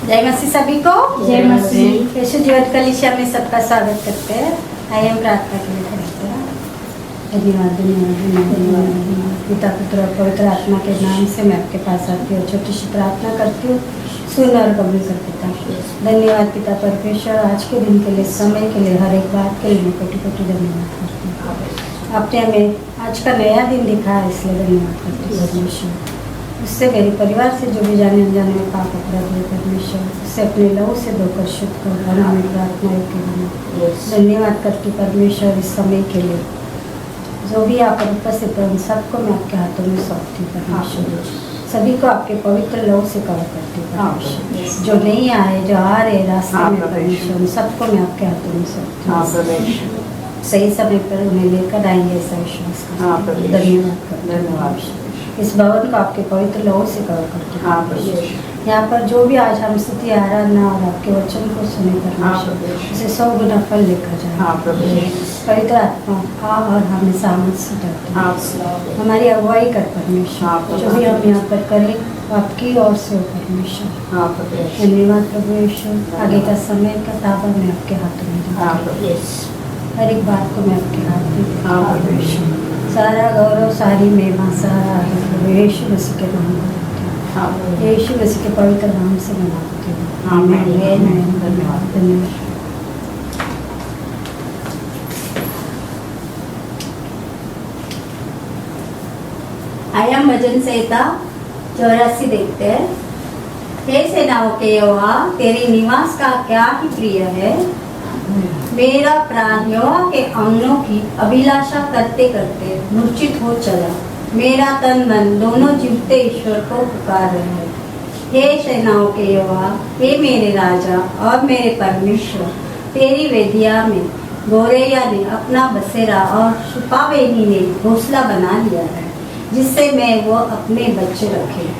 जय मसीह सभी को। जय मसीह। यीशु जीवन कलीसिया में सबका स्वागत करते हैं। आइए हम प्रार्थना के लिए करते हैं। धन्यवाद धन्यवाद धन्यवाद धन्यवाद। पिता पुत्र और पवित्र आत्मा के नाम से मैं आपके पास आती हूँ, छोटी सी प्रार्थना करती हूँ, सुन और कबूल कर पिता। धन्यवाद पिता परमेश्वर, आज के दिन के लिए, समय के लिए, हर एक बात के लिए मैं कोटि कोटि धन्यवाद करती हूँ। आपने हमें आज का नया दिन दिखाया, इसलिए धन्यवाद करती हूँ परमेश्वर। उससे मेरे परिवार से जो भी जाने अनजाने में पाप अपराध हुए परमेश्वर, उससे अपने लहू से धोकर शुद्ध कर और हमें प्रार्थना के लिए धन्यवाद करती परमेश्वर। इस समय के लिए जो भी आप उपस्थित हैं उन सबको मैं आपके हाथों में सौंपती हूँ परमेश्वर। सभी को आपके पवित्र लहू से कवर करती हूँ परमेश्वर। जो नहीं आए, जो आ रहे रास्ते में परमेश्वर, उन सबको मैं आपके हाथों में सौंपती हूँ। सही समय पर उन्हें लेकर आएंगे ऐसा विश्वास करती हूँ। धन्यवाद। इस भवन को आपके पवित्र लहू से कवर करते हैं। यहाँ पर जो भी आज हम स्तुति आराधना और आपके वचन को सुने परमेश्वर, उसे 100 गुना फल लेकर जाए। पवित्र आत्मा आ और हमें सामर्थ्य देते, हमारी अगुवाई कर परमेश्वर। जो भी हम यहाँ पर करें आपकी ओर से हो परमेश्वर। धन्यवाद प्रभु यीशु। आगे का समय का ताबा मैं आपके हाथों में देती हूँ। हर एक बात को मैं आपके हाथ में देती हूँ। सारा गौरव, सारी महिमा, सारा यीशु मसीह के नाम पर देती हूँ। यीशु मसीह के पवित्र नाम से मैं मांगती हूँ। आमीन। धन्यवाद धन्यवाद। आइए हम भजन संहिता 84 देखते हैं। हे सेनाओं के यहोवा, तेरी निवास का क्या ही प्रिय है। मेरा प्राण यहोवा के आंगनों की अभिलाषा करते करते मूर्छित हो चला। मेरा तन मन दोनों जीवते ईश्वर को पुकार रहे हैं। हे सेनाओं के यहोवा, हे मेरे राजा और मेरे परमेश्वर, तेरी वेदिया में गोरैया ने अपना बसेरा और छुपावेनी ने घोंसला बना लिया है, जिससे मैं वो अपने बच्चे रखे।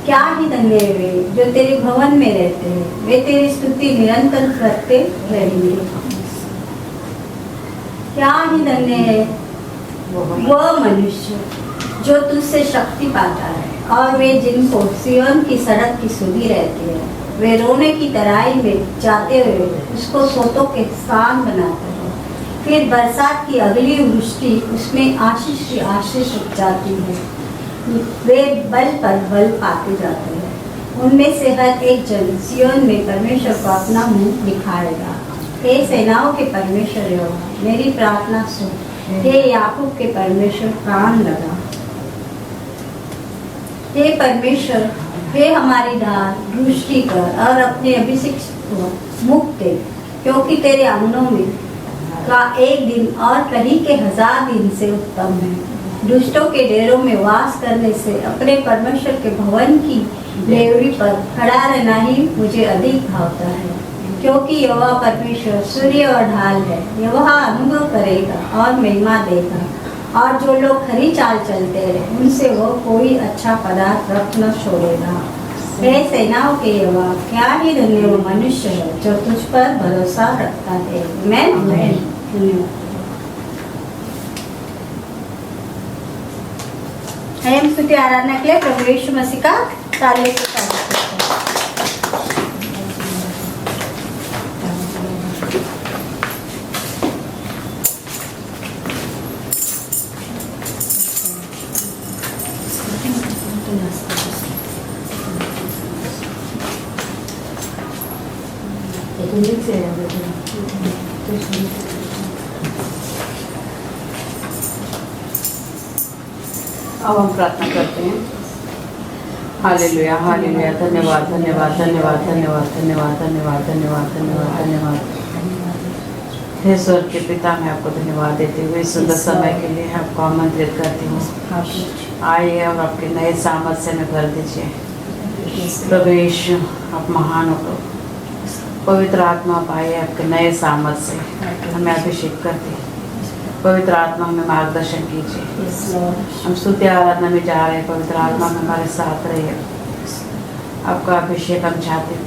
क्या ही धन्य है वे जो तेरे भवन में रहते हैं, वे तेरी स्तुति निरंतर करते रहेंगे। क्या ही धन्य है वो मनुष्य जो तुझसे शक्ति पाता है, और वे जिनको सिय्योन की सड़क की सुधि रहती है। वे रोने की तराई में जाते हुए उसको सोतों के स्थान बनाते हैं। फिर बरसात की अगली वृष्टि उसमें आशीष की आशीष उग जाती है। वे बल पर बल पाते जाते हैं। उनमें से हर एक जन सिय्योन में परमेश्वर को अपना मुंह दिखाएगा। हे सेनाओं के परमेश्वर यहोवा, मेरी प्रार्थना सुन। हे याकूब के परमेश्वर, कान लगा। हे परमेश्वर, हे हमारी ढाल, दृष्टि कर और अपने अभिषिक्त को मुक्त दे, क्योंकि तेरे आंगनों में का एक दिन और कहीं के 1000 दिन से उत्तम है। दुष्टों के डेरों में वास करने से अपने परमेश्वर के भवन की डेवरी पर खड़ा रहना ही मुझे अधिक भावता है, क्योंकि यहोवा परमेश्वर सूर्य और ढाल है। यहोवा अनुभव करेगा और महिमा देगा, और जो लोग खरी चाल चलते हैं उनसे वो कोई अच्छा पदार्थ रख न छोड़ेगा। हे सेनाओं के यहोवा, क्या ही धन्य वो मनुष्य है जो तुझ पर भरोसा रखता है। आमीन। हम स्तुति आराधना के लिए प्रभु यीशु मसीह का ताली से स्वागत करते हैं। अब हम प्रार्थना करते हैं। Hallelujah hallelujah. धन्यवाद धन्यवाद धन्यवाद धन्यवाद धन्यवाद धन्यवाद धन्यवाद धन्यवाद धन्यवाद। हे स्वर्ग के पिता, मैं आपको धन्यवाद देते हुए सुंदर समय के लिए आपको आमंत्रित करती हूँ। आइए और आपके नए सामर्थ से में भर दीजिए। प्रभु यीशु, आप महान हो। पवित्र आत्मा पाए आपके नए सामर्थ से हमें अभिषेक करते। पवित्र आत्मा में मार्गदर्शन कीजिए। हम स्तुति आराधना में जा रहे हैं, पवित्र आत्मा में हमारे साथ रहिए। आपका अभिषेक हम चाहते हो।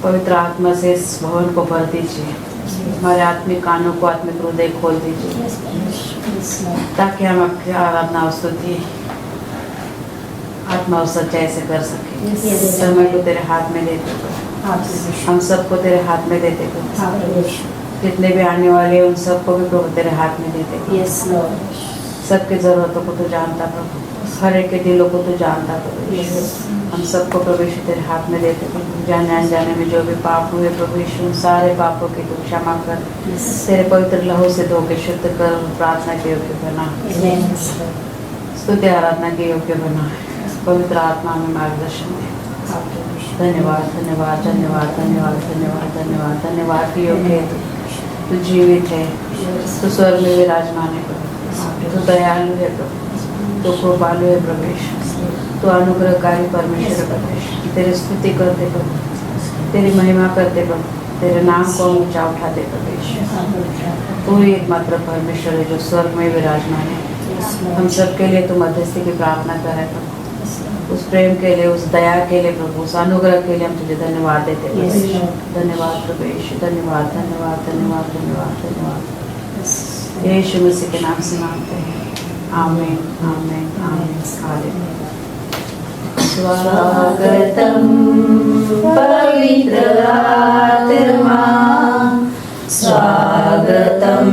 पवित्र आत्मा से इस भवन को भर दीजिए। हमारे आत्मिक कानों को, आत्मिक हृदय खोल दीजिए, ताकि हम आपकी आराधना और स्तुति आत्मा और सच्चाई से कर सके। Yes. समय को तेरे हाथ में देते प्रभु, हम सबको तेरे हाथ में देते प्रभु, जितने भी आने वाले हैं उन सबको भी प्रभु तेरे हाथ में देते प्रभु। सबकी जरूरतों को तू जानता प्रभु, हर एक के दिलों को तू जानता प्रभु यीशु। हम सबको प्रभु यीशु तेरे हाथ में देते प्रभु, जाने अनजाने में जो भी पाप हुए प्रभु यीशु, उन सारे पापों की तू क्षमा कर, तेरे पवित्र लहू से धो के शुद्ध कर, प्रार्थना के योग्य बना, स्तुति आराधना के योग्य बना, पवित्र आत्मा में मार्गदर्शन दे। धन्यवाद धन्यवाद धन्यवाद धन्यवाद धन्यवाद धन्यवाद धन्यवाद की योग्य है तू जीवित है, तू स्वर्ग में विराजमान है प्रभु, तू दयालु है प्रभु, तू कृपालु है प्रभु यीशु, तू अनुग्रहकारी परमेश्वर प्रभु। तेरी स्तुति करते प्रभु, तेरी महिमा करते प्रभु, तेरे नाम को ऊंचा उठाते प्रभु यीशु। तू ही एकमात्र परमेश्वर है जो स्वर्ग में विराजमान है। हम सबके लिए तू मध्यस्थी की प्रार्थना करे प्रभु, उस प्रेम के लिए, उस दया के लिए प्रभु, उस अनुग्रह के लिए हम तुझे धन्यवाद देते प्रभु। धन्यवाद प्रभु यीशु, धन्यवाद धन्यवाद धन्यवाद धन्यवाद धन्यवाद। यीशु मसीह के नाम से मांगते हैं, आमीन आमीन आमीन। हालेलुया। स्वागतम पवित्र आत्मा, स्वागतम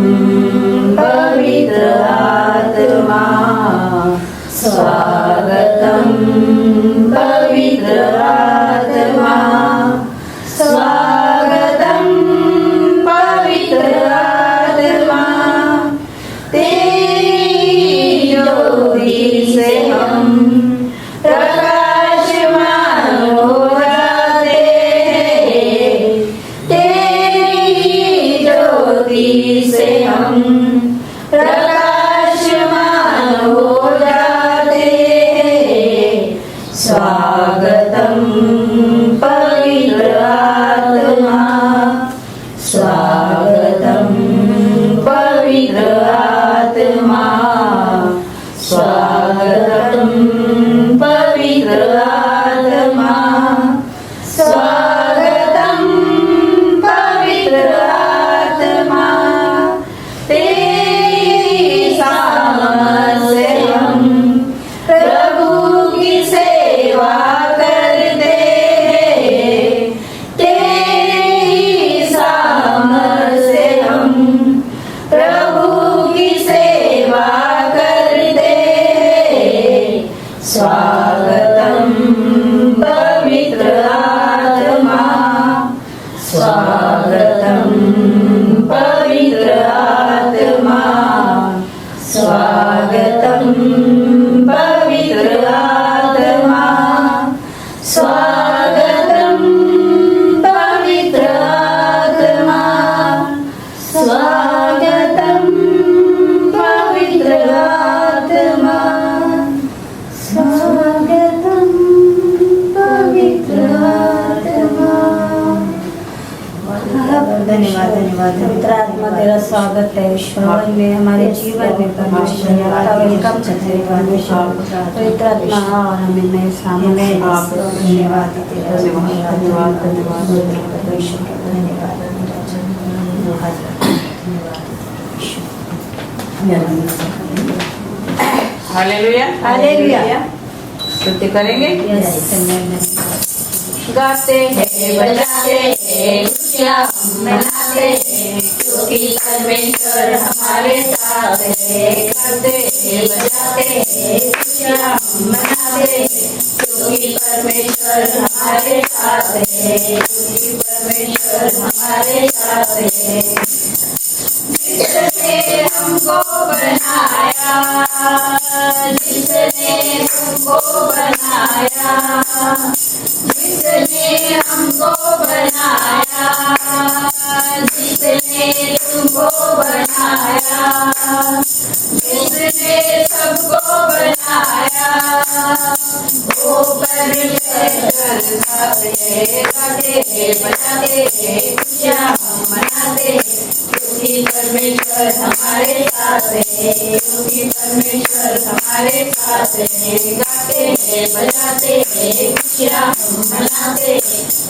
पवित्र आत्मा, स्वागतम पवित्र आत्मा, स्वागतम पवित्र आत्मा। तेरी ज्योति से हम प्रकाशमान हो जाते हैं, तेरी ज्योति से हम प्रकाशमान हो जाते हैं। स्वागतम पवित्र आत्मा, स्वागतम पवित्र आत्मा, स्वागतम पवित्र आत्मा, स्वागतम पवित्र आत्मा। तेरी सामर्थ से हम प्रभु की सेवा करते हैं, तेरी सामर्थ से हम प्रभु की सेवा करते हैं। स्वागतम पवित्र आत्मा, स्वागतम पवित्र आत्मा, स्वागतम पवित्र आत्मा, स्वागतम पवित्र आत्मा, स्वागतम पवित्र आत्मा, स्वागतम पवित्र आत्मा। धन्यवाद धन्यवाद। पवित्र आत्मा तेरा स्वागत है ईश्वर में, हमारे जीवन में परमेश्वर आपका वेलकम करते हैं परमेश्वर। पवित्र आत्मा और हमें नए सामने धन्यवाद धन्यवाद धन्यवाद हालेलुया हालेलुया। स्तुति करेंगे, गाते हैं बजाते हैं खुशियाँ मनाते हैं, क्योंकि परमेश्वर हमारे साथ है। गाते हैं बजाते हैं खुशियाँ मनाते हैं, क्योंकि परमेश्वर हमारे साथ है, क्योंकि परमेश्वर हमारे साथ है। जिसने हमको बनाया, जिसने हमको बनाया, जिसने हमको बनाया, जिसने तुमको बनाया, जिसने सबको बनाया, वो परमेश्वर साथ है। गाते बजाते खुशियाँ मनाते, क्योंकि परमेश्वर हमारे साथ है, क्योंकि परमेश्वर हमारे साथ है। गाते हैं बजाते हैं खुशियाँ मनाते,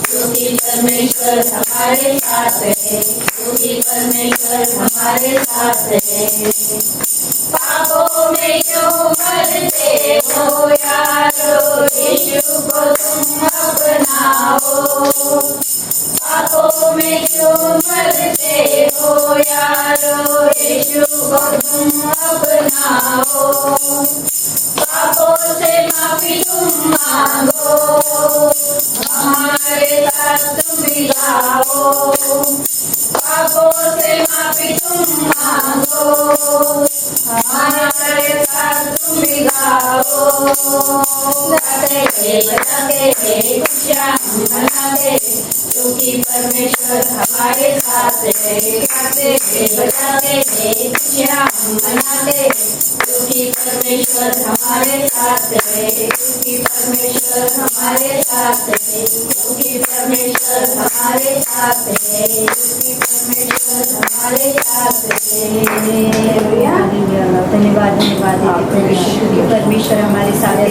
क्योंकि परमेश्वर हमारे साथ है, क्योंकि परमेश्वर हमारे साथ है। पापों में क्यों मरते हो यारो, यीशु को तुम अपनाओ। पापों में क्यों मरते हो यारो, यीशु को तुम अपनाओ। पापों से माफी तुम मांगो, हमारे साथ तुम भी गाओ। पापों से माफी तुम मांगो, हमारे साथ तुम भी गाओ। गाते थे बजाते थे खुशियाँ मनाते, क्योंकि परमेश्वर हमारे साथ है। गाते थे बजाते थे खुशियाँ मनाते, क्योंकि परमेश्वर हमारे साथ है। क्योंकि परमेश्वर हमारे साथ है। क्योंकि परमेश्वर हमारे साथ है। क्योंकि परमेश्वर हमारे साथ है। धन्यवाद धन्यवाद परमेश्वर हमारे साथ है।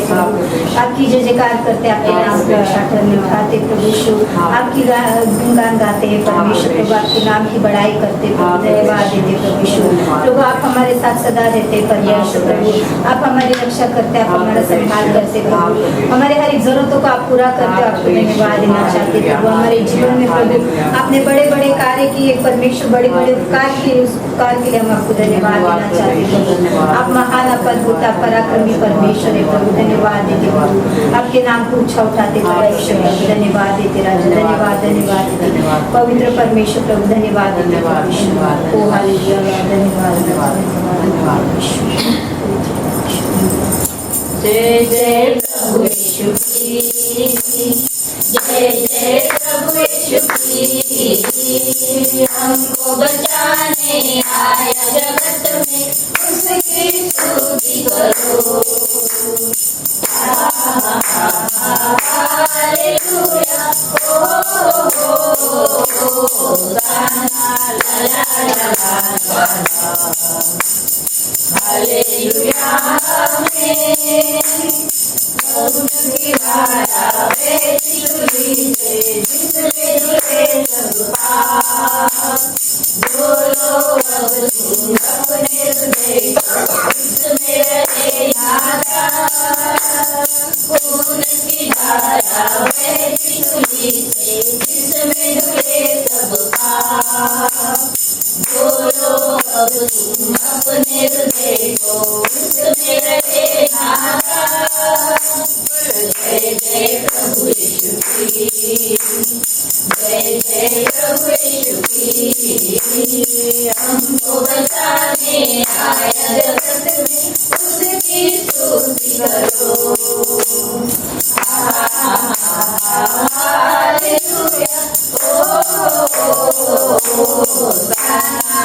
आपकी जय जयकार करते, आपके नाम की रक्षा करने उठाते प्रभु यीशु, आपकी गुणगान गाते हैं परमेश्वर प्रभु, आपके नाम की बड़ाई करते प्रभु, धन्यवाद देते प्रभु यीशु। प्रभु आप हमारे साथ सदा रहते परमेश्वर प्रभु, आप हमारी रक्षा करते, आप हमारा संभाल करते प्रभु, हमारे हर एक जरूरतों को आप पूरा करते, आपको धन्यवाद देना चाहते प्रभु। हमारे जीवन में प्रभु आपने बड़े बड़े कार्य किए परमेश्वर, बड़े बड़े उपकार किए, उस उपकार के लिए हम आपको धन्यवाद देना चाहते प्रभु। आप महान अद्भुत पराक्रमी परमेश्वर है प्रभु, धन्यवाद देते प्रभु, आपके नाम को ऊंचा उठाते परमेश्वर प्रभु, धन्यवाद देते राजा, धन्यवाद धन्यवाद देते पवित्र परमेश्वर प्रभु, धन्यवाद देते परमेश्वर। ओ हालेलुया, धन्यवाद धन्यवाद धन्यवाद। जय जय प्रभु यीशु की, जय जय प्रभु यीशु की। हमको बचाने आया जगत में, उसकी स्तुति करो। हालेलुया, ओ गाना ला ला ला ला। हालेलुया में उनकी धारा बहती हुई है, जिसमें जुड़े सब पाप। बोलो अब तुम अपने हृदय को, जिसमें रहे नाता। उनकी धारा बहती हुई है, जिसमें जुड़े सब पाप। बोलो अब तुम अपने हृदय को, उसमें रहे नाता। जय जय प्रभु यीशु की, जय जय प्रभु यीशु की। हमको बचाने आया जगत में, उसकी स्तुति करो। हालेलुया, ओ गाना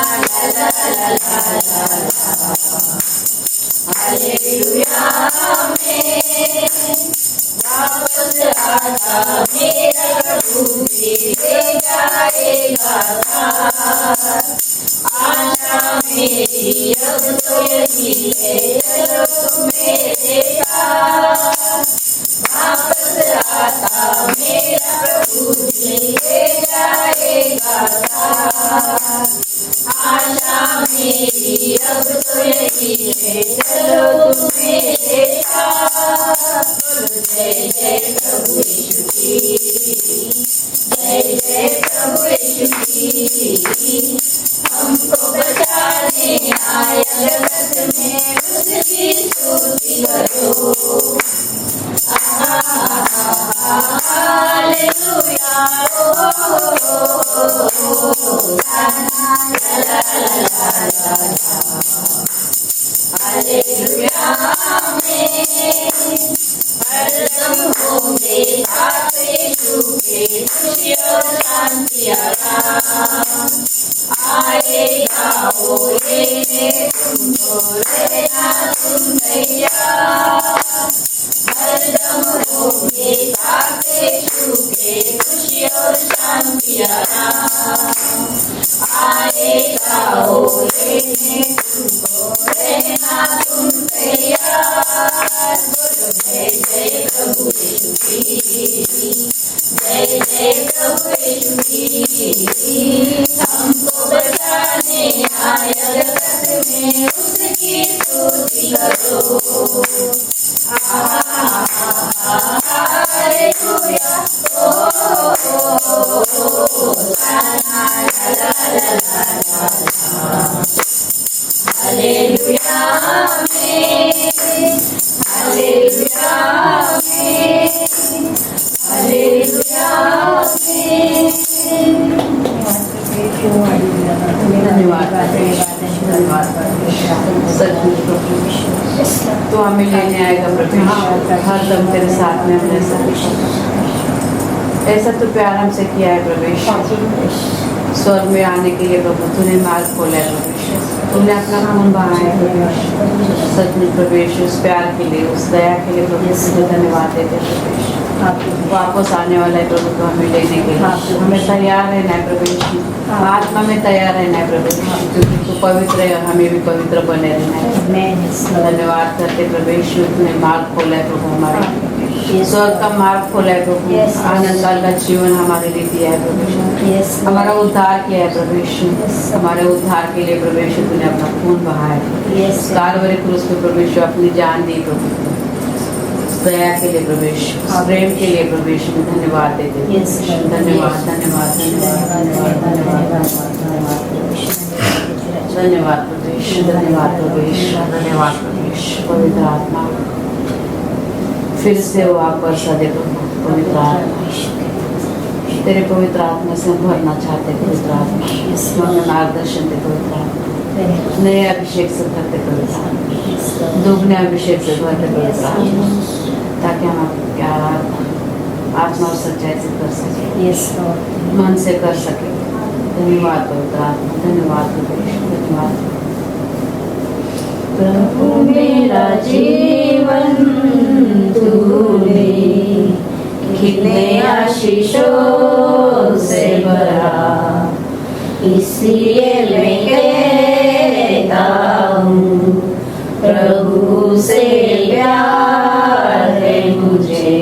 ला ला ला ला ला। हालेलुया में वापस आता मेरा प्रभु भी ले जाएगा साथ। आशा मेरी अब तो यही है, चलो तुम मेरे साथ। वापस आता मेरा प्रभु भी ले जाएगा साथ। आशा मेरी अब तो यही है, चलो तुम मेरे साथ। जय जय प्रभु यीशु की, जय जय प्रभु यीशु की। हमको बचाने आया जगत में, उसकी स्तुति करो। हालेलुया, ओ गाना ला ला ला ला। हालेलुया में हरदम होंगे साथ यीशु के, खुशी और शांति आराम। आएगा वो लेने तुमको, रहना तुम तैयार। हरदम होंगे साथ यीशु के, खुशी और शांति आराम। आएगा वो लेने तुमको, रहना तुम तैयार। बोलो जय जय प्रभु यीशु की, जय जय प्रभु यीशु की। हमको बचाने आय जगत में उसकी स्तुति करो। हालेलुया ओ होसाना ला ला ला ला हालेलुया आमीन हालेलुया आमीन हालेलुया आमीन। धन्यवाद धन्यवाद सचमुच प्रभु तो हमें लेने आएगा प्रभु हर दम तेरे साथ में अपने साथ ऐसा तो प्यार हमसे किया है प्रवेश स्वर्ग में आने के लिए प्रभु तूने मार्ग खोला है प्रवेश तूने अपना खून बहाया है सचमुच प्रवेश उस प्यार के लिए उस दया के लिए प्रभु तुझे धन्यवाद देते प्रवेश वापस आने वाला है प्रभु तो हमें लेने के लिए हमें तैयार रहना है प्रवेश आत्मा में तैयार रहना है प्रवेश क्योंकि तू पवित्र है और हमें भी पवित्र बने रहना है। धन्यवाद करते प्रवेश तूने मार्ग खोला है प्रभु हमारे स्वर्ग का मार्ग खोला है प्रभु आनंद काल का जीवन हमारे लिए दिया है प्रवेश हमारा उद्धार किया है प्रवेश हमारे उद्धार के लिए प्रवेश तूने अपना खून बहाया है कालवरी क्रूस पे प्रवेश अपनी जान दी प्रभु दया के लिए प्रवेश प्रेम के लिए प्रवेश में धन्यवाद देते धन्यवाद धन्यवाद धन्यवाद धन्यवाद धन्यवाद प्रवेश धन्यवाद प्रवेश धन्यवाद प्रवेश पवित्र आत्मा फिर से वो आप वर्षा दे प्रभु पवित्र आत्मा तेरे पवित्र आत्मा से हम भरना चाहते पवित्र आत्मा हमें मार्गदर्शन दे पवित्र आत्मा नए अभिषेक से भरते पवित्र आत्मा दुगने अभिषेक से भरते पवित्र आत्मा ताकि हम आत्मा और सच्चाई से कर सके मन से कर सके धन्यवाद पवित्र आत्मा धन्यवाद धन्यवाद प्रभु मेरा जीवन तूने कितने आशीषों से भरा इसलिए मैं कहता हूँ प्रभु से प्यार है मुझे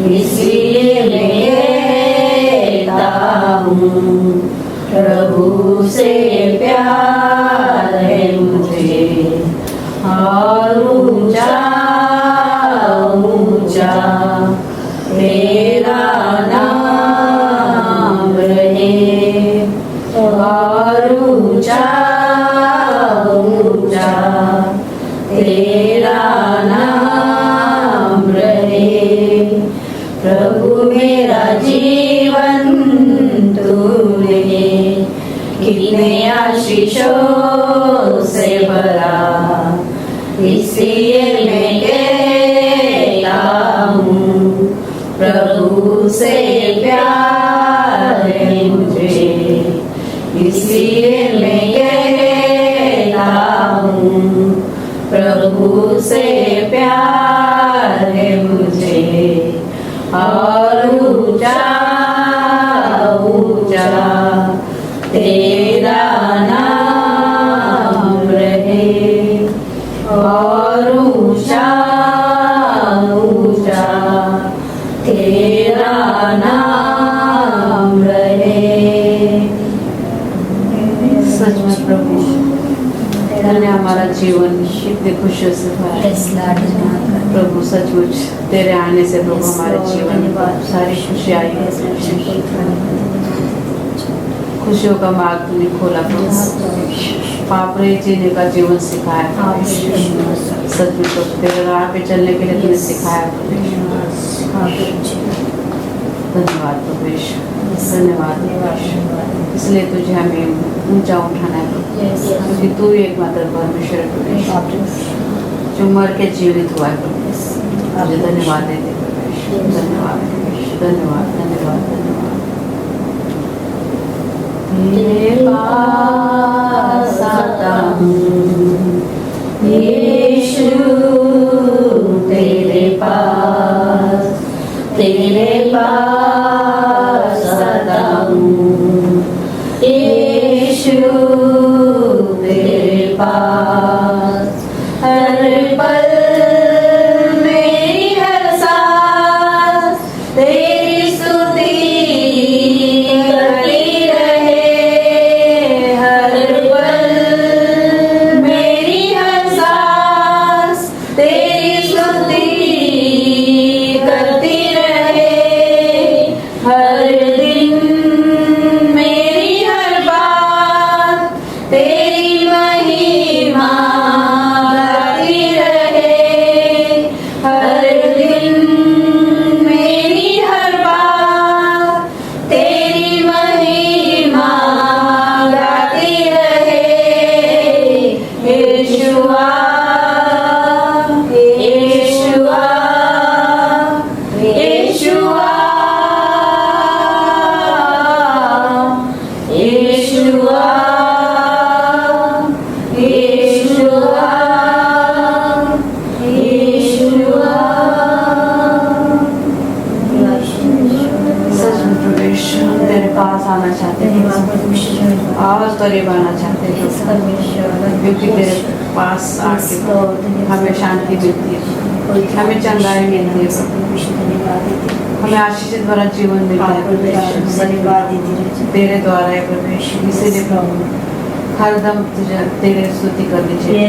इसलिए मैं कहता हूँ प्रभु से प्यार है मुझे और ऊंचा ऊंचा तेरा नाम रहे और ऊंचा ऊंचा तेरा नाम रहे प्रभु मेरा जीवन तूने कितने आशीषों से भरा इसलिए मैं कहता हूँ प्रभु से प्यार है मुझे इसलिए मैं कहता हूँ प्रभु से प्यार है मुझे और ऊंचा ऊंचा तेरा नाम रहे और ऊंचा ऊंचा तेरा नाम रहे। सचमुच प्रभु तूने हमारा जीवन कितनी खुशियों से भरा प्रभु सचमुच तेरे आने से प्रभु हमारे जीवन में सारी खुशी आई है खुशियों का मार्ग तूने खोला प्रभु पाप रहित जीने का जीवन सिखाया सचमुच तेरे राह पे चलने के लिए तूने सिखाया धन्यवाद प्रभेश धन्यवाद इसलिए तुझे हमें ऊंचा उठाना है क्योंकि तू एकमात्र परमेश्वर प्रभेश जो मर के जीवित हुआ है प्रभेश तुझे धन्यवाद देते प्रभेश धन्यवाद धन्यवाद धन्यवाद धन्यवाद तेरे पास आता हूँ यीशु तेरे पास आता हूँ यीशु तेरे पास हर पल मेरी हर सांस तेरी स्तुति करती रहे हर पल पास आना चाहते थे और करीब आना चाहते थे, क्योंकि तेरे पास आके हमें शांति मिलती है, हमें चंगाई मिलती है, हमें आशीषित भरा जीवन मिलता है तेरे द्वारा है परमेश्वर। इसीलिए प्रभु हरदम तुझे तेरे स्तुति करनी चाहिए,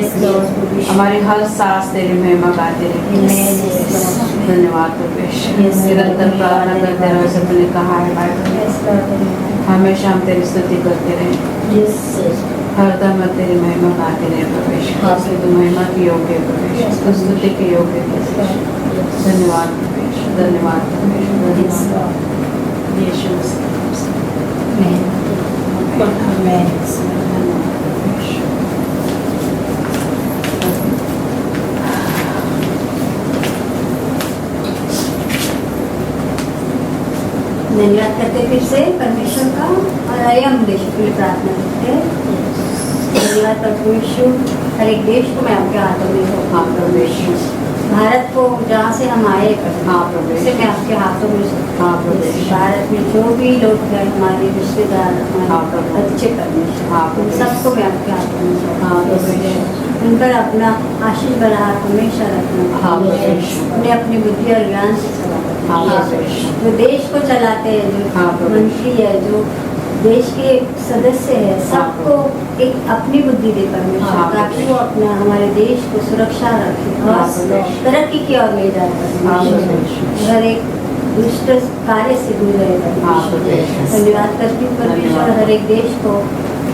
हमारी हर सांस तेरी महिमा गाती रहे। धन्यवाद परमेश्वर, निरंतर प्रार्थना करते रहो जैसे तूने कहा है बाइबल में, हमेशा हम तेरी स्तुति करते रहे, हरदम तेरी महिमा गाते रहे परमेश्वर। तू महिमा की योग्य है परमेश्वर, तू स्तुति के योग्य है। धन्यवाद परमेश्वर, धन्यवाद परमेश्वर। धन्यवाद करते फिर से परमेश्वर का, और आइए हम देशों के लिए प्रार्थना करते हैं। धन्यवाद परमेश्वर, हर एक देश को मैं आपके हाथों में हाँ परमेश्वर, भारत को जहाँ से हम आए हाँ परमेश्वर, उसे मैं आपके हाथों में हाँ परमेश्वर, भारत में जो भी लोग हैं, हमारे रिश्तेदार, हाँ हमारे परमेश्वर, अच्छे परमेश्वर, हाँ उन परमेश्वर, सबको मैं आपके हाथों में हाँ परमेश्वर, उन पर अपना आशीष भरा हाथ हमेशा रखना, हाँ परमेश्वर, उन्हें अपनी बुद्धि और ज्ञान से चलाना, हाँ परमेश्वर, जो देश को चलाते हैं, जो हाँ परमेश्वर, मंत्री है, जो देश के सदस्य है, सबको एक अपनी बुद्धि दे परमेश्वर, हाँ, ताकि वो अपना हमारे देश को सुरक्षा रखे और हाँ, परमेश्वर, तरक्की की ओर ले जाए हाँ, परमेश्वर। परमेश्वर, हर एक दुष्ट कार्य से दूर रहे हाँ, परमेश्वर। परमेश्वर। धन्यवाद करती हूँ परमेश्वर, धन्यवाद। हर एक देश को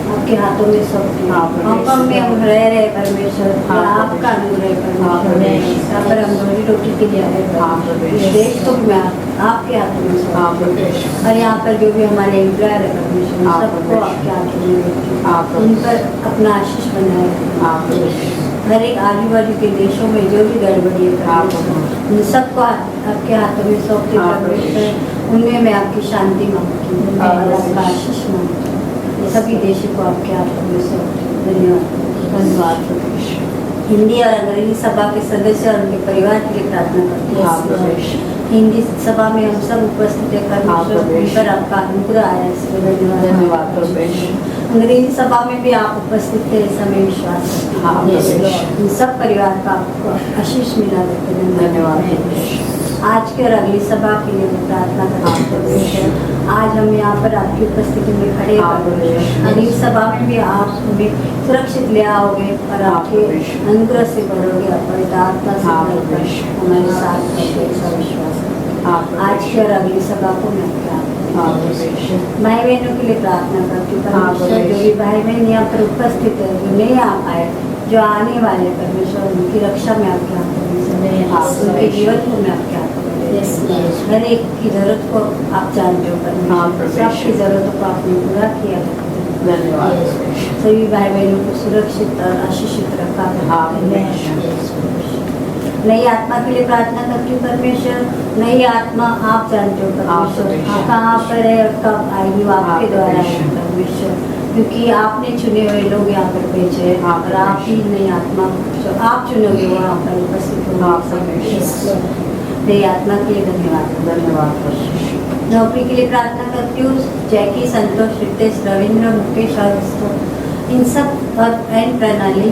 आपके हाथों में सौंपती हूँ। हाँ, परमेश्वर। हांगकांग में हम रह रहे परमेश्वर, हाँ, आपका अनुग्रह हाँ, परमेश्वर, परमेश्वर। यहाँ पर हम रोजी रोटी के लिए आए हाँ, हैं, परमेश्वर। इस देश को भी मैं आपके हाथों में हाँ सौंपती हूँ। परमेश्वर, और यहाँ पर जो भी हमारे एम्प्लॉयर है परमेश्वर, हाँ, सबको परमेश्वर। आपके हाथों में रखती हूँ। हाँ, उन पर अपना आशीष बनाए रखें। हाँ परमेश्वर, हर एक आजू बाजू के देशों में जो भी गड़बड़ी है हाँ, परमेश्वर, उन सबको आपके हाथों में सौंपते हाँ, परमेश्वर। उनमें मैं आपकी शांति मांगती हूँ हाँ, और आपका आशीष मांगती हूँ। ये सभी देशों को आपके हाथों में सौंपती हूँ। धन्यवाद। धन्यवाद परमेश्वर, हिंदी और अंग्रेजी सभा के सदस्य और उनके परिवार के लिए प्रार्थना करती हूँ। हाँ परमेश्वर, हिंदी सभा में हम सब उपस्थित है परमेश्वर, उन परमेश्वर। पर आपका अनुग्रह आया है, इसलिए धन्यवाद। धन्यवाद परमेश्वर, अंग्रेजी सभा में भी आप उपस्थित थे, इस समय विश्वास करती हूँ। हाँ, परमेश्वर। इन सब परिवार का आपको आशीष मिला करते धन्यवाद परमेश्वर, आज के और अगली सभा के लिए मैं प्रार्थना करती हूँ परमेश्वर। आज हम यहाँ पर आपकी उपस्थिति में खड़े हैं हाँ, परमेश्वर। परमेश्वर। अगली सभा में भी आप हमें सुरक्षित ले आओगे और हाँ, आपके परमेश्वर। अनुग्रह से भरोगे, पवित्र आत्मा से हाँ, भरकर परमेश्वर। हमारे साथ रहोगे, ऐसा विश्वास है। हाँ आज की और अगली सभा को मैं क्या हाँ परमेश्वर, भाई बहनों के लिए प्रार्थना करती हूँ हाँ, परमेश्वर। जो परमेश्वर। भी भाई बहन यहाँ पर उपस्थित है, जो नहीं आ पाए, जो आने वाले परमेश्वर, उनकी रक्षा में आपके हाथों में हाँ, उनके परमेश्वर। जीवन को मैं आपके हाथों में देती हूँ। हर एक की जरूरत को आप जानते हो हाँ, परमेश्वर, परमेश्वर। सबकी जरूरतों को आपने पूरा किया करते हैं। धन्यवाद परमेश्वर, सभी भाई बहनों को सुरक्षित और आशीषित रखा हाँ, करते हैं। नई आत्मा के लिए प्रार्थना करती हूँ परमेश्वर। नई आत्मा आप जानते हो परमेश्वर, परमेश्वर। आप कहाँ पर है और कब आएगी, वो आपके हाँ, द्वारा है परमेश्वर। परमेश्वर, क्योंकि आपने चुने हुए लोग यहाँ पर भेजे हैं हाँ, और आप ही नई आत्मा जो आप चुनोगे वो यहाँ पर उपस्थित हाँ, होगी। परमेश्वर। नई आत्मा के लिए धन्यवाद। धन्यवाद परमेश्वर, नौकरी के लिए प्रार्थना करती हूँ। जैकी, संतोष, रितेश, रविंद्र, मुकेश और इन सब और एन प्रणाली,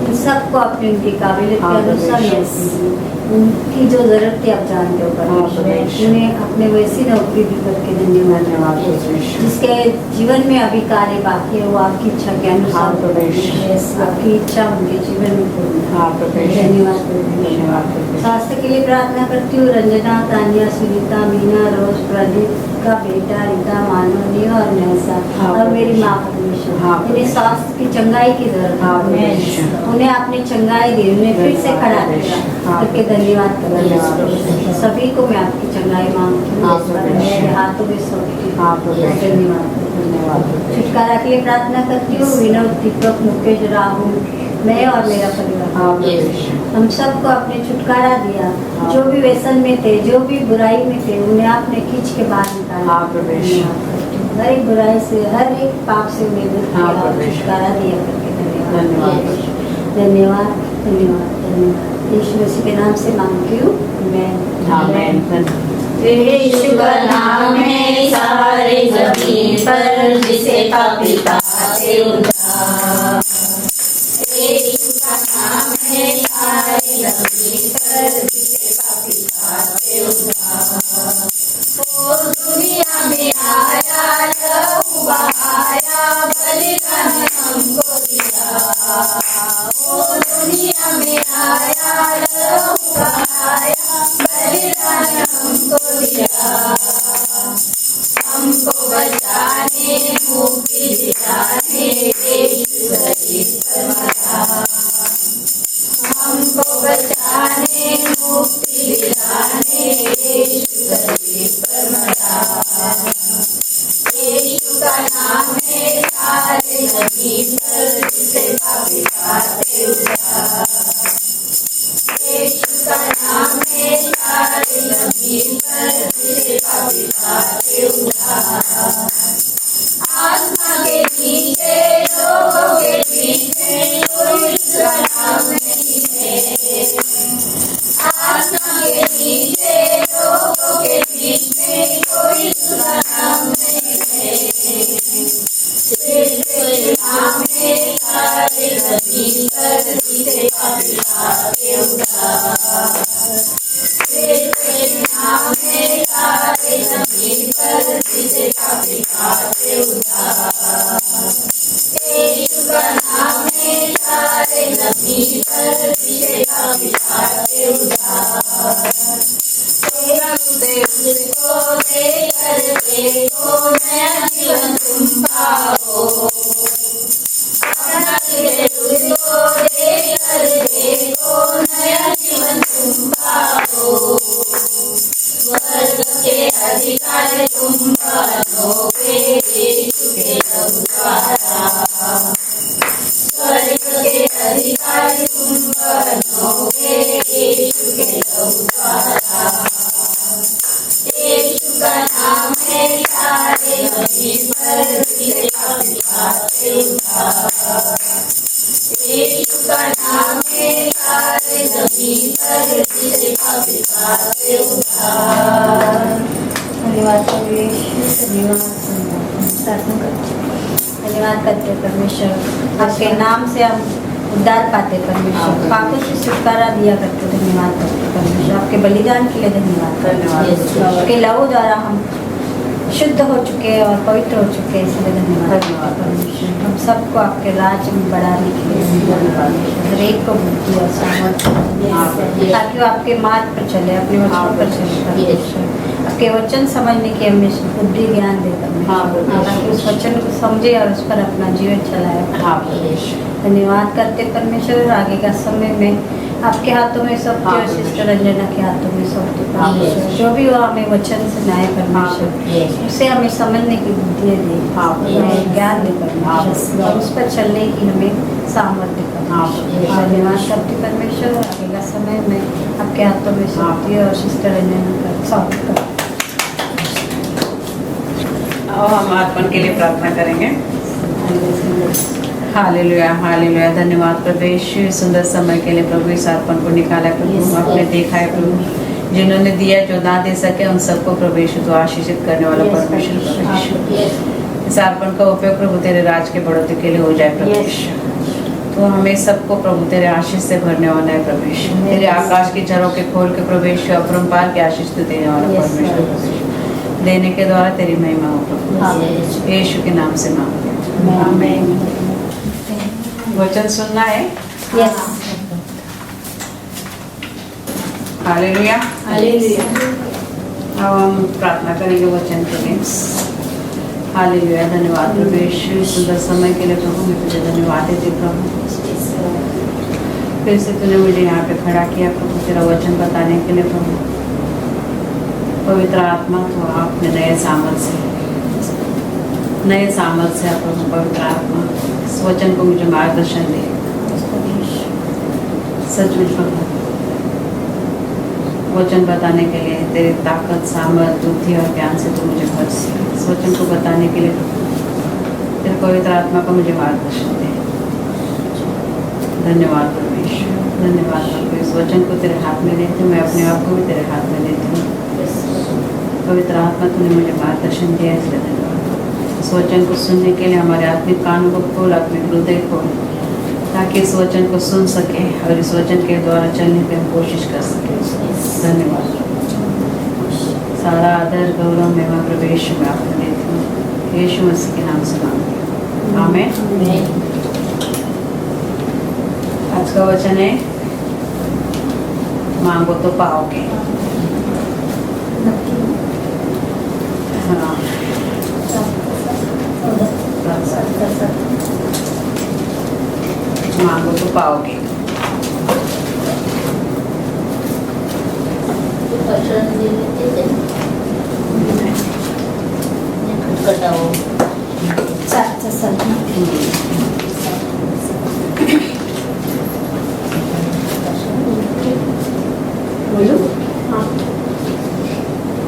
इन सबको अपनी उनकी काबिलियत के हाँ, अनुसार परमेश्वर। नौकरी, उनकी जो जरूरत है आप जानते हो परमेश्वर, परमेश्वर। उन्हें अपने वैसी नौकरी भी करके धन्यवाद। धन्यवाद परमेश्वर, जिसके जीवन में अभी कार्य बाकी है, वो आपकी इच्छा के अनुसार हाँ, परमेश्वर। आपकी इच्छा उनके जीवन में पूर्ण हो। हाँ परमेश्वर, धन्यवाद परमेश्वर। धन्यवाद परमेश्वर, स्वास्थ्य के लिए प्रार्थना करती हूँ। रंजना, तानिया, सुनीता, मीना, रोज, प्रदीप का बेटा, रीता, मानवनी और नैसा हाँ, और मेरी परमेश्वर। माँ परमेश्वर, हाँ, उन्हें स्वास्थ्य की चंगाई की जरूरत हाँ, है। परमेश्वर। उन्हें आपने चंगाई दी, उन्हें फिर से खड़ा किया हाँ, करके धन्यवाद धन्यवाद। परमेश्वर। सभी को मैं आपकी चंगाई मांगती हूँ, हाँ, इस पर परमेश्वर। मेरे हाथों में सौंपती हूँ। हाँ, परमेश्वर। धन्यवाद। धन्यवाद परमेश्वर, छुटकारा के लिए प्रार्थना करती हूँ। विनोद, दीपक, मुकेश, राहुल, मैं और मेरा परिवार, हाँ परमेश्वर, हम सबको आपने छुटकारा दिया। हाँ। जो भी व्यसन में थे, जो भी बुराई में थे, उन्हें आपने खींच के बाहर निकाला। हाँ, परमेश्वर। हर एक बुराई से, हर एक पाप से उन्हें दूर किया हाँ, और परमेश्वर। छुटकारा दिया करके धन्यवाद। धन्यवाद। धन्यवाद, धन्यवाद, धन्यवाद। यीशु मसीह के नाम से मांगती हूँ, मैं आमेन। यीशु का नाम है सारे जमीन पापी खाते उधार। यीशु का नाम है सारे जमीन पर, जिसे पापी खाते उधार। वो दुनिया में आया, लहू बहाया, बलिदान हमको दिया। वो दुनिया में आया, लहू बहाया, बलिदान हमको दिया। हमको बचाने, मुक्ति दिलाने, यीशु गरीब पर मरा। हमको बचाने, मुक्ति दिलाने, यीशु गरीब पर मरा। यीशु का नाम है सारे जमीन पर, जिसे पापी खाते उधार। यीशु का नाम है सारे जमीन पर, जिसे पापी खाते उधार। आत्मा के नीचे, लोगों के बीच में कोई उसका नाम नहीं है। आत्मा के नीचे, लोगों के बीच में कोई उसका नाम नहीं है। सिर्फ एक नाम है सारे जमीन पर, जिसे पापी खाते उधार। सिर्फ एक नाम है सारे जमीन पर, जिसे पापी खाते उधार। यीशु का नाम है सारे जमीन पर, जिसे पापी खाते उधार। उसको देकर देखो, नया जीवन तुम पाओ। अपना उसको देकर देखो, नया जीवन तुम पाओ। स्वर्ग के अधिकार तुम बनोगे, यीशु के लहू द्वारा। स्वर्ग के अधिकार तुम बनोगे, यीशु के लहू द्वारा। यीशु का नाम है सारे जमीन पर, जिसे पापी खाते उधार। यीशु का नाम है सारे जमीन पर, जिसे पापी खाते उधार। धन्यवाद प्रभु यीशु, धन्यवाद करते परमेश्वर, आपके नाम से हम उद्धार पाते परमेश्वर, पापों से छुटकारा दिया करते। धन्यवाद करते परमेश्वर, आपके बलिदान के लिए धन्यवाद। आपके लहू द्वारा हम शुद्ध हो चुके हैं और पवित्र हो चुके हैं, इसलिए धन्यवाद परमेश्वर। हम सबको आपके राज्य में बढ़ाने के लिए धन्यवाद। हर एक को बुद्धि और सामर्थ्य, ताकि वो आपके मार्ग पर चले, अपने वचन पर चले परमेश्वर। आपके वचन समझने की हमें बुद्धि ज्ञान दे परमेश्वर, ताकि उस वचन को समझे और उस पर अपना जीवन चलाए। धन्यवाद करते परमेश्वर। आगे का समय में आपके हाथों में सौंपते और सिस्टर रंजना के हाथों में सौंपते परमेश्वर। जो भी वो हमें वचन सुनाए परमेश्वर, उसे हमें समझने की बुद्धि दे, हमें ज्ञान दे परमेश्वर, और उस पर चलने की हमें सामर्थ्य परमेश्वर। धन्यवाद करते परमेश्वर। आगे का समय में आपके हाथों में सौंपती और सिस्टर रंजना का स्वागत करते। हम अर्पण के लिए प्रार्थना करेंगे। Hallelujah, hallelujah. धन्यवाद प्रभु यीशु, सुंदर समय के लिए प्रभु इस अर्पण को निकाला प्रभु, आपने देखा है प्रभु, जिन्होंने दिया जो ना दे सके उन सबको प्रभु यीशु तो आशीषित करने वाला परमेश्वर प्रभु यीशु। इस अर्पण का उपयोग प्रभु तेरे राज के बढ़ोतरी के लिए हो जाए प्रभु यीशु। तो हमें सबको प्रभु तेरे आशीष से भरने वाला है प्रभु यीशु। तेरे आकाश की झरों के खोल के प्रभु यीशु अपरंपार की आशीष देने वाला परमेश्वर प्रभु यीशु। देने के द्वारा तेरी महिमा हो प्रभु, यीशु के नाम से मांगते हैं, आमीन। वचन सुनना है। Yes, hallelujah, hallelujah. अब हम प्रार्थना करेंगे वचन के लिए। हालेलुया। धन्यवाद प्रभु यीशु, सुंदर समय के लिए प्रभु मैं तुझे धन्यवाद देती प्रभु। फिर से तूने मुझे यहाँ पे खड़ा किया प्रभु तेरा वचन बताने के लिए प्रभु। पवित्र आत्मा तो आपने नए सामर्थ्य से प्रभु, पवित्र आत्मा इस वचन को मुझे मार्गदर्शन दे। सचमुच प्रभु वचन बताने के लिए तेरी ताकत, सामर्थ, बुद्धि और ज्ञान से तू मुझे भर। इस वचन को बताने के लिए तेरे पवित्र आत्मा का मुझे मार्गदर्शन दे। धन्यवाद प्रभु यीशु, धन्यवाद प्रभु। इस वचन को तेरे हाथ में लेती हूँ, मैं अपने आप को भी तेरे हाथ में लेती हूँ। पवित्र आत्मा तूने मुझे मार्गदर्शन दिया, इसलिए धन्यवाद। इस वचन को सुनने के लिए हमारे आत्मिक कानों को खोल, आत्मिक हृदय खोल, ताकि इस वचन को सुन सके और इस वचन के द्वारा चलने की हम कोशिश कर सके। धन्यवाद। सारा आदर गौरव महिमा प्रवेश में आपको देती हूँ, यीशु मसीह के नाम से मांगती हूँ, आमीन। आज का वचन है, मांगो तो पाओगे। हाँ, मांगो तो पाओगे। खटखटाओ।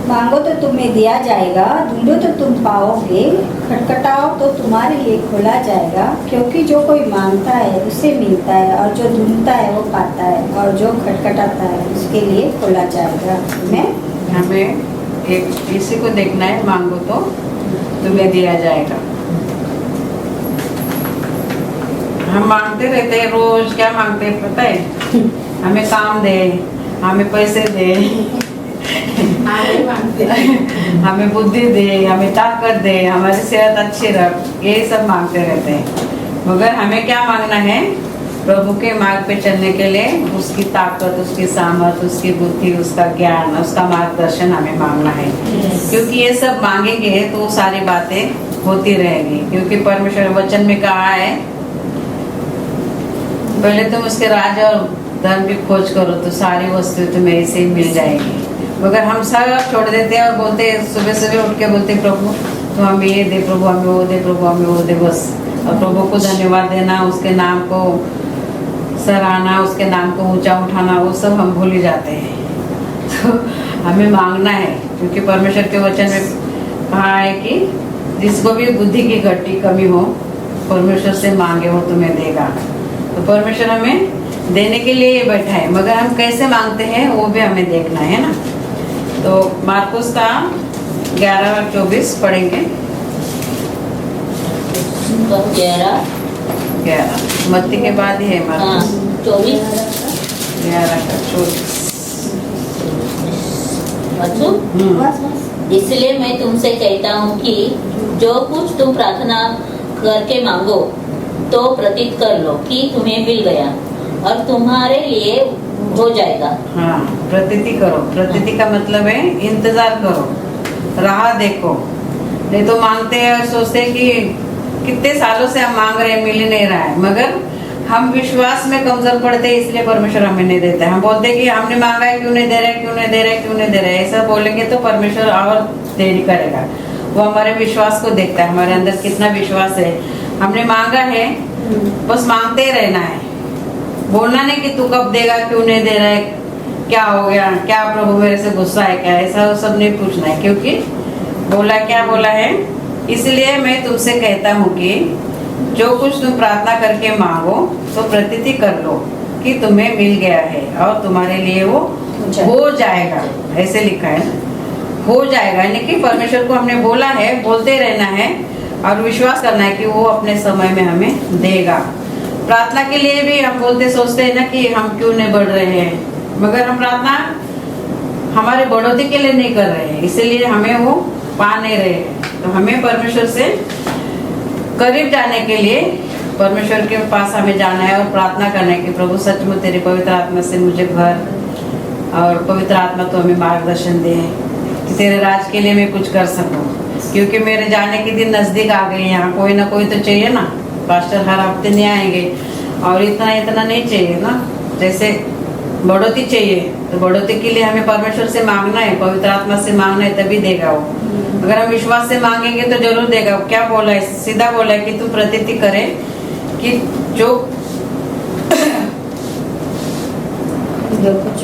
मांगो तो तुम्हें दिया जाएगा, ढूंढो तो तुम पाओगे, खटखटाओ तो तुम्हारे लिए खोला जाएगा। क्योंकि जो कोई मांगता है उसे मिलता है, और जो ढूंढता है वो पाता है, और जो खटखटाता है उसके लिए खोला जाएगा। हमें एक इसी को देखना है, मांगो तो तुम्हें दिया जाएगा। हम मांगते रहते हैं रोज, क्या मांगते हैं पता है? हमें काम दे, हमें पैसे दे, हमें बुद्धि दे, हमें ताकत दे, हमारी सेहत अच्छी रख, ये सब मांगते रहते हैं। मगर हमें क्या मांगना है? प्रभु के मार्ग पे चलने के लिए उसकी ताकत, उसकी सामर्थ, उसकी बुद्धि, उसका ज्ञान, उसका मार्गदर्शन हमें मांगना है। क्योंकि ये सब मांगेंगे तो वो सारी बातें होती रहेगी। क्योंकि परमेश्वर वचन में कहा है, पहले तुम उसके राज और धर्म की खोज करो तो सारी वस्तुएं तुम्हें ऐसे ही मिल जाएगी। मगर हम सब छोड़ देते हैं और बोलते हैं, सुबह सुबह उठ के बोलते, प्रभु तो हमें ये दे, प्रभु हमें वो दे, प्रभु हमें वो दे, बस। और प्रभु को धन्यवाद देना, उसके नाम को सराहना, उसके नाम को ऊंचा उठाना, वो सब हम भूल ही जाते हैं। तो हमें मांगना है, क्योंकि परमेश्वर के वचन में कहा है कि जिसको भी बुद्धि की घटी कमी हो, परमेश्वर से मांगे वो तुम्हें देगा। तो परमेश्वर हमें देने के लिए ये बैठा है, मगर हम कैसे मांगते हैं वो भी हमें देखना है ना। तो मार्कुस का 11:24 पढ़ेंगे। 11 मत्ती के बाद ही है मार्कुस। 11:24। इसलिए मैं तुमसे कहता हूँ कि जो कुछ तुम प्रार्थना करके मांगो तो प्रतीत कर लो कि तुम्हें मिल गया और तुम्हारे लिए हो जाएगा। हाँ, प्रतीति करो। प्रतीति का मतलब है इंतजार करो, राह देखो। नहीं तो मांगते हैं और सोचते हैं कि कितने सालों से हम मांग रहे हैं, मिल ही नहीं रहा है। मगर हम विश्वास में कमजोर पड़ते हैं, इसलिए परमेश्वर हमें नहीं देता है। हम बोलते हैं कि हमने मांगा है, क्यों नहीं दे रहा है, क्यों नहीं दे रहा है, क्यों नहीं दे रहा है। ऐसा बोलेंगे तो परमेश्वर और देरी करेगा। वो हमारे विश्वास को देखता है, हमारे अंदर कितना विश्वास है। हमने मांगा है, बस मांगते ही रहना है। बोलना नहीं कि तू कब देगा, क्यों नहीं दे रहा है, क्या हो गया, क्या प्रभु मेरे से गुस्सा है क्या, ऐसा वो सब नहीं पूछना है। क्योंकि बोला क्या बोला है, इसलिए मैं तुमसे कहता हूँ कि जो कुछ तुम प्रार्थना करके मांगो तो प्रतीति कर लो कि तुम्हें मिल गया है और तुम्हारे लिए वो हो जाएगा। ऐसे लिखा है ना, हो जाएगा। यानी कि परमेश्वर को हमने बोला है, बोलते रहना है और विश्वास करना है कि वो अपने समय में हमें देगा। प्रार्थना के लिए भी हम बोलते सोचते हैं ना कि हम क्यों नहीं बढ़ रहे हैं, मगर हम प्रार्थना हमारे बढ़ोतरी के लिए नहीं कर रहे हैं, इसीलिए हमें वो पा नहीं रहे हैं। तो हमें परमेश्वर से करीब जाने के लिए परमेश्वर के पास हमें जाना है और प्रार्थना करना है कि प्रभु सचमुच तेरी पवित्र आत्मा से मुझे भर, और पवित्र आत्मा तो हमें मार्गदर्शन दे कि तेरे राज के लिए मैं कुछ कर सकूं। क्योंकि मेरे जाने के दिन नजदीक आ गए। यहाँ कोई ना कोई तो चाहिए ना, पास्टर हर हफ्ते नहीं आएंगे और इतना इतना नहीं चाहिए ना। जैसे बढ़ोतरी चाहिए, तो बढ़ोतरी के लिए हमें परमेश्वर से मांगना है, पवित्र आत्मा से मांगना है, तभी देगा वो। अगर हम विश्वास से मांगेंगे तो जरूर देगा। क्या बोला है, सीधा बोला है कि तू प्रतीति करे कि जो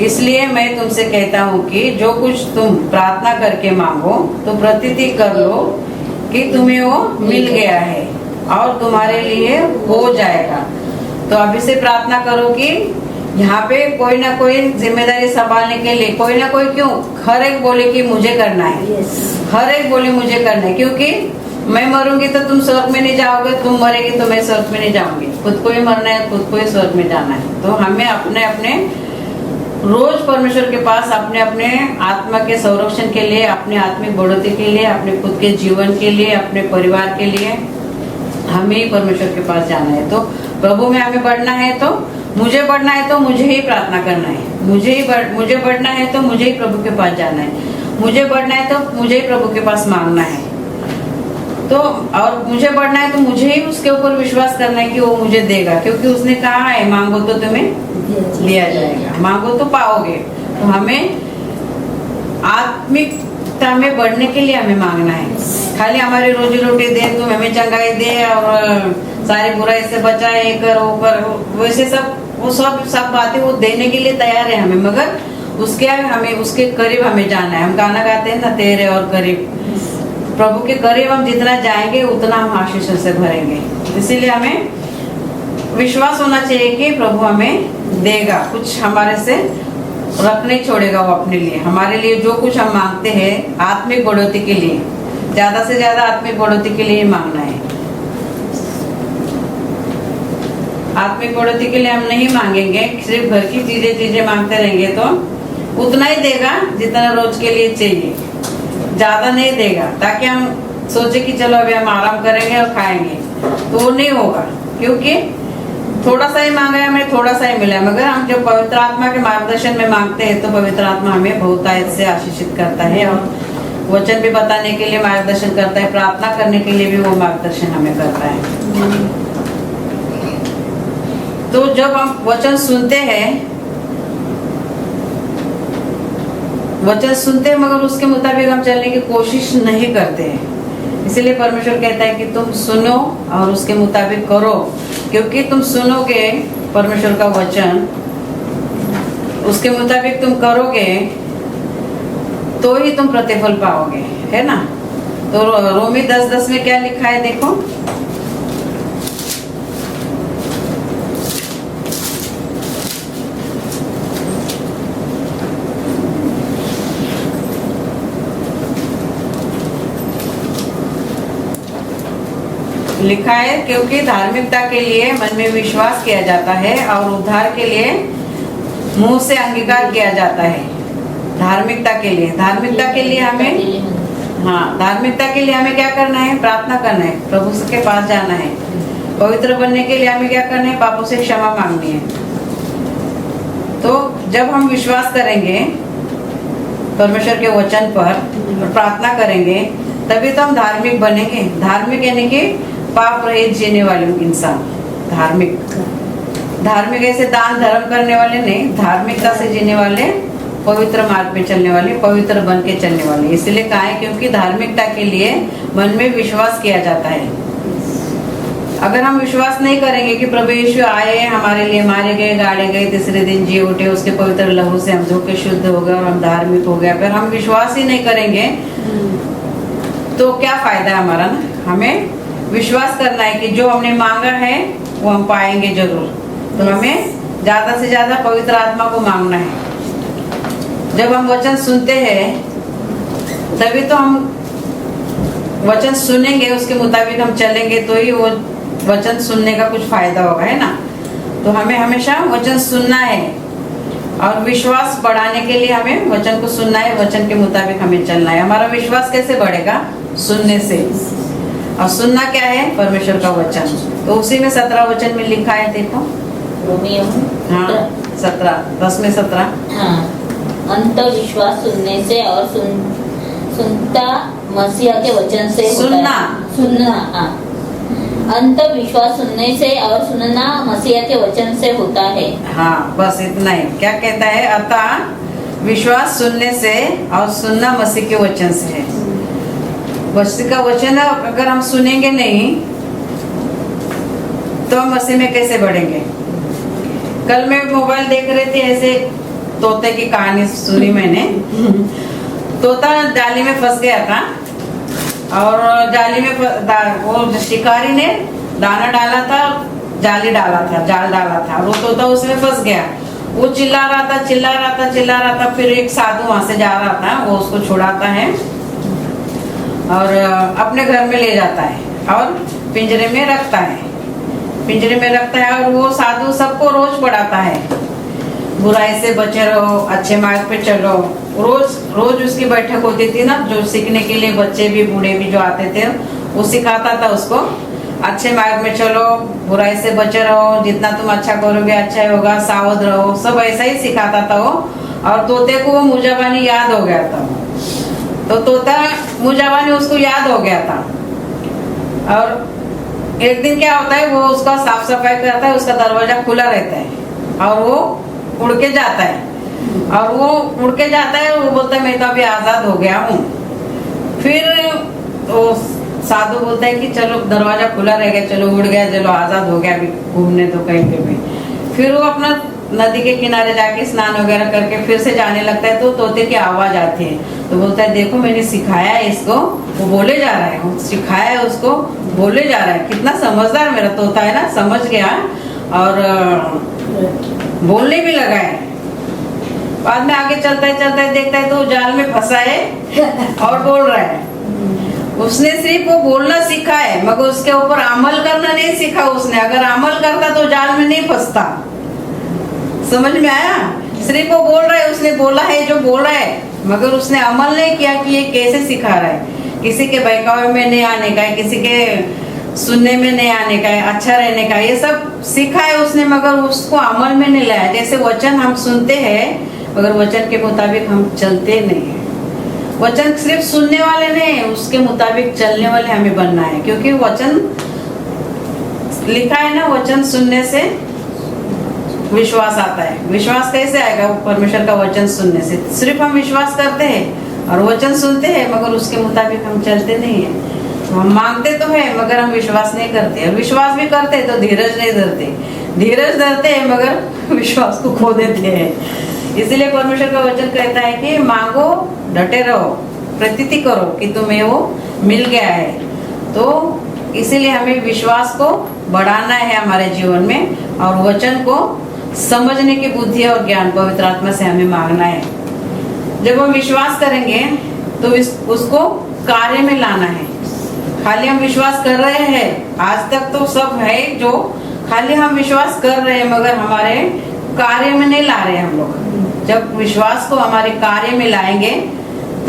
इसलिए मैं तुमसे कहता हूँ कि जो कुछ तुम प्रार्थना करके मांगो तो प्रतीति कर लो कि तुम्हें वो मिल गया है और तुम्हारे लिए हो जाएगा। तो अभी से प्रार्थना करो कि यहाँ पे कोई ना कोई जिम्मेदारी संभालने के लिए कोई ना कोई, क्यों हर एक बोले कि मुझे करना है, हर एक बोले मुझे करना है, क्योंकि मैं मरूंगी तो तुम स्वर्ग में नहीं जाओगे, तुम मरेगी तो मैं स्वर्ग में नहीं जाऊंगी। खुद को ही मरना है, खुद को ही स्वर्ग में जाना है। तो हमें अपने अपने रोज परमेश्वर के पास अपने अपने आत्मा के संरक्षण के लिए, अपने आत्मिक बढ़ोतरी के लिए, अपने खुद के जीवन के लिए, अपने परिवार के लिए हमें ही परमेश्वर के पास जाना है। तो प्रभु में हमें बढ़ना है, तो मुझे बढ़ना है तो मुझे ही प्रार्थना करना है, मुझे बढ़ना है तो मुझे ही प्रभु के पास जाना है, मुझे बढ़ना है तो मुझे ही प्रभु के पास मांगना है। तो और मुझे बढ़ना है तो मुझे ही उसके ऊपर विश्वास करना है कि वो मुझे देगा, क्योंकि उसने कहा है मांगो तो तुम्हें दिया जाएगा, मांगो तो पाओगे। तो हमें आत्मिकता में बढ़ने के लिए हमें मांगना है। खाली हमारी रोजी रोटी दे, तुम हमें चंगाई दे और सारी बुराई से बचाए, कर वो कर, वैसे सब बातें वो देने के लिए तैयार है हमें, मगर उसके हमें उसके करीब हमें जाना है। हम गाना गाते हैं ना, तेरे और करीब, प्रभु के करीब हम जितना जाएंगे उतना हम आशीषों से भरेंगे। इसीलिए हमें विश्वास होना चाहिए कि प्रभु हमें देगा, कुछ हमारे से रख नहीं छोड़ेगा वो अपने लिए। हमारे लिए जो कुछ हम मांगते हैं आत्मिक बढ़ोतरी के लिए, ज्यादा से ज्यादा आत्मिक बढ़ोतरी के लिए मांगना है। आत्मिक बढ़ोतरी के लिए हम नहीं मांगेंगे, सिर्फ घर की चीजें मांगते रहेंगे तो उतना ही देगा जितना रोज के लिए चाहिए, ज्यादा नहीं देगा। ताकि हम सोचे कि चलो अभी हम आराम करेंगे और खाएंगे, तो वो नहीं होगा, क्योंकि थोड़ा सा ही मांगा है, हमें थोड़ा सा ही मिला है। मगर हम जब पवित्र आत्मा के मार्गदर्शन में मांगते हैं तो पवित्र आत्मा हमें बहुतायत से आशीषित करता है और वचन भी बताने के लिए मार्गदर्शन करता है, प्रार्थना करने के लिए भी वो मार्गदर्शन हमें करता है। तो जब हम वचन सुनते हैं मगर उसके मुताबिक हम चलने की कोशिश नहीं करते हैं, इसलिए परमेश्वर कहता है कि तुम सुनो और उसके मुताबिक करो, क्योंकि तुम सुनोगे परमेश्वर का वचन, उसके मुताबिक तुम करोगे तो ही तुम प्रतिफल पाओगे, है ना। तो रोमी 10:10 में क्या लिखा है देखो, लिखा है, क्योंकि धार्मिकता के लिए मन में विश्वास किया जाता है और उद्धार के लिए मुंह से अंगीकार किया जाता है। धार्मिकता के लिए हमें धार्मिकता के लिए हमें क्या करना है, प्रार्थना करना है, प्रभु के पास जाना है। पवित्र बनने के लिए हमें क्या करना है, पापों से क्षमा मांगनी है। तो जब हम विश्वास करेंगे परमेश्वर के वचन पर और प्रार्थना करेंगे तभी तो हम धार्मिक बनेंगे। धार्मिक यानी कि पाप रहित जीने वाले इंसान, धार्मिक ऐसे दान धर्म करने वाले नहीं, धार्मिकता से जीने वाले, पवित्र मार्ग पे चलने वाले, पवित्र बन के चलने वाले। इसलिए कहा है क्योंकि धार्मिकता के लिए मन में विश्वास किया जाता है। अगर हम विश्वास नहीं करेंगे कि प्रभु यीशु आए, हमारे लिए मारे गए, गाड़े गए, तीसरे दिन जी उठे, उसके पवित्र लहू से हम धोके शुद्ध हो गए और हम धार्मिक हो गए, अगर हम विश्वास ही नहीं करेंगे तो क्या फायदा है हमारा ना। हमें विश्वास करना है कि जो हमने मांगा है वो हम पाएंगे जरूर। तो हमें ज्यादा से ज्यादा पवित्र आत्मा को मांगना है। जब हम वचन सुनते हैं तभी तो हम वचन सुनेंगे, उसके मुताबिक हम चलेंगे तो ही वो वचन सुनने का कुछ फायदा होगा, है ना। तो हमें हमेशा वचन सुनना है और विश्वास बढ़ाने के लिए हमें वचन को सुनना है, वचन के मुताबिक हमें चलना है। हमारा विश्वास कैसे बढ़ेगा, सुनने से। और सुनना क्या है, परमेश्वर का वचन। तो उसी में 17 वचन में लिखा है, देखो रोमियो 10:17। अंत विश्वास सुनने से और सुनता मसीहा के वचन से सुनना अंत विश्वास सुनने से और सुनना मसीहा के वचन से होता है। हाँ, बस इतना ही। क्या कहता है, अतः विश्वास सुनने से और सुनना मसीह के वचन से है। मसीह का वचन अगर हम सुनेंगे नहीं तो हम मसीह में कैसे बढ़ेंगे। कल मैं मोबाइल देख रही थी, ऐसे तोते की कहानी सुनी मैंने। तोता जाली में फंस गया था और जाली में वो शिकारी ने दाना डाला था, जाल डाला था, वो तोता उसमें फंस गया वो चिल्ला रहा था। फिर एक साधु वहां से जा रहा था, वो उसको छुड़ाता है और अपने घर में ले जाता है और पिंजरे में रखता है और वो साधु सबको रोज पढ़ाता है, बुराई से बचे रहो, अच्छे मार्ग पे चलो। रोज उसकी बैठक होती थी ना, जो सीखने के लिए बच्चे भी बूढ़े भी जो आते थे, वो सिखाता था उसको, अच्छे मार्ग में चलो, बुराई से बचे रहो, जितना तुम अच्छा करोगे अच्छा ही होगा, सावध रहो, सब ऐसा ही सिखाता था वो। और तोते को वो मुजाबानी याद हो गया था, तो तोता मुजाबानी उसको याद हो गया था। और एक दिन क्या होता है, वो उसका साफ सफाई करता है, उसका दरवाजा खुला रहता है और वो उड़ के जाता है वो बोलता है मैं तो अभी आजाद हो गया हूँ। फिर वो साधु बोलता है कि चलो दरवाजा खुला रह गया, चलो उड़ गया, चलो आजाद हो गया, अभी घूमने तो कहीं पे भी। फिर वो अपना नदी के किनारे जाके स्नान वगैरह करके फिर से जाने लगता है, तो तोते की आवाज आती है, तो बोलता है देखो मैंने सिखाया है इसको, वो बोले जा रहा है, सिखाया है उसको, बोले जा रहा है। कितना समझदार मेरा तोता है ना, समझ गया और बोलने भी लगा है। बाद में आगे चलता है देखता है तो जाल में फंसा है और बोल रहा है। उसने सिर्फ वो बोलना सीखा है, मगर उसके ऊपर अमल करना नहीं सीखा उसने। अगर अमल करता तो जाल में नहीं फंसता। समझ में आया? सिर्फ वो बोल रहा है, उसने बोला है जो बोल रहा है, मगर उसने अमल नहीं किया कि ये कैसे सिखा रहा है। किसी के बहकावे में नहीं आने का है, किसी के सुनने में नहीं आने का है, अच्छा रहने का, ये सब सीखा है उसने, मगर उसको अमल में नहीं लाया। जैसे वचन हम सुनते हैं, मगर वचन के मुताबिक हम चलते नहीं है। वचन सिर्फ सुनने वाले नहीं, उसके मुताबिक चलने वाले हमें बनना है, क्योंकि वचन लिखा है ना, वचन सुनने से विश्वास आता है। विश्वास कैसे आएगा? परमेश्वर का वचन सुनने से। सिर्फ हम विश्वास करते हैं और वचन सुनते हैं, मगर उसके मुताबिक हम चलते नहीं है। तो हम मांगते तो है, मगर हम विश्वास नहीं करते, और विश्वास भी करते हैं तो धीरज नहीं धरते। धीरज धरते हैं मगर विश्वास को खो देते हैं। इसीलिए परमेश्वर का वचन कहता है कि मांगो, डटे रहो, प्रतीति करो कि तुम्हें वो मिल गया है। तो इसीलिए हमें विश्वास को बढ़ाना है हमारे जीवन में, और वचन को समझने की बुद्धि और ज्ञान पवित्र आत्मा से हमें मांगना है। जब हम विश्वास करेंगे तो उसको कार्य में लाना है। खाली हम विश्वास कर रहे हैं, आज तक तो सब है जो खाली हम विश्वास कर रहे हैं, मगर हमारे कार्य में नहीं ला रहे हम लोग। जब विश्वास को हमारे कार्य में लाएंगे,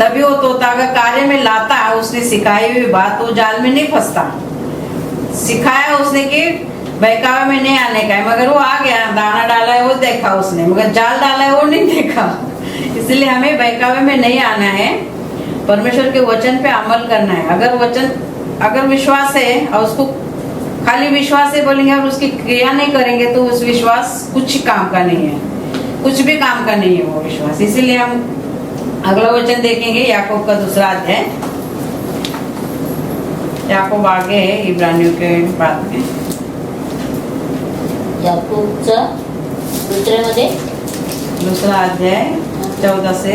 तभी वो तोता अगर कार्य में लाता है, उसने सिखाई हुई बात, वो जाल में नहीं फंसता। सिखाया उसने कि बहकावे में नहीं आने का है, मगर वो आ गया, दाना डाला है वो देखा उसने, मगर जाल डाला है वो नहीं देखा। इसलिए हमें बहकावे में नहीं आना है, परमेश्वर के वचन पे अमल करना है। अगर विश्वास है और उसको खाली विश्वास से बोलेंगे और उसकी क्रिया नहीं करेंगे, तो उस विश्वास कुछ काम का नहीं है, कुछ भी काम का नहीं है वो विश्वास। इसीलिए हम अगला वचन देखेंगे, याकूब का 2 अध्याय। याकूब आगे है इब्रानियों के बाद में। याकूबचा 2 अध्याय 14 से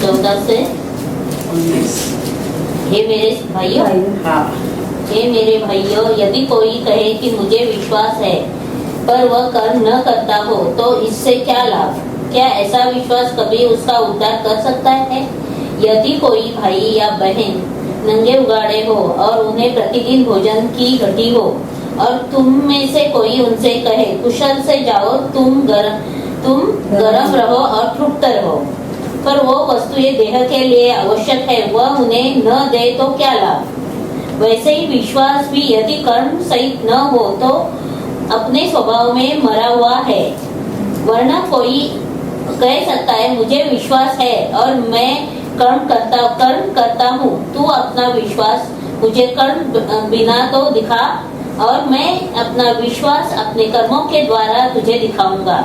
19। हे मेरे भाइयों, हाँ, हे मेरे भाइयों, यदि कोई कहे कि मुझे विश्वास है पर वह कर्म न करता हो, तो इससे क्या लाभ? क्या ऐसा विश्वास कभी उसका उद्धार कर सकता है? यदि कोई भाई या बहन नंगे उगाड़े हो और उन्हें प्रतिदिन भोजन की घटी हो, और तुम में से कोई उनसे कहे कुशल से जाओ, तुम गरम रहो और तृप्त रहो, पर वो वस्तुएं देह के लिए आवश्यक है, वह उन्हें न दे तो क्या लाभ? वैसे ही विश्वास भी यदि कर्म सहित न हो तो अपने स्वभाव में मरा हुआ है। वरना कोई कह सकता है मुझे विश्वास है और मैं कर्म करता हूँ, तू अपना विश्वास मुझे कर्म बिना तो दिखा, और मैं अपना विश्वास अपने कर्मों के द्वारा तुझे दिखाऊंगा।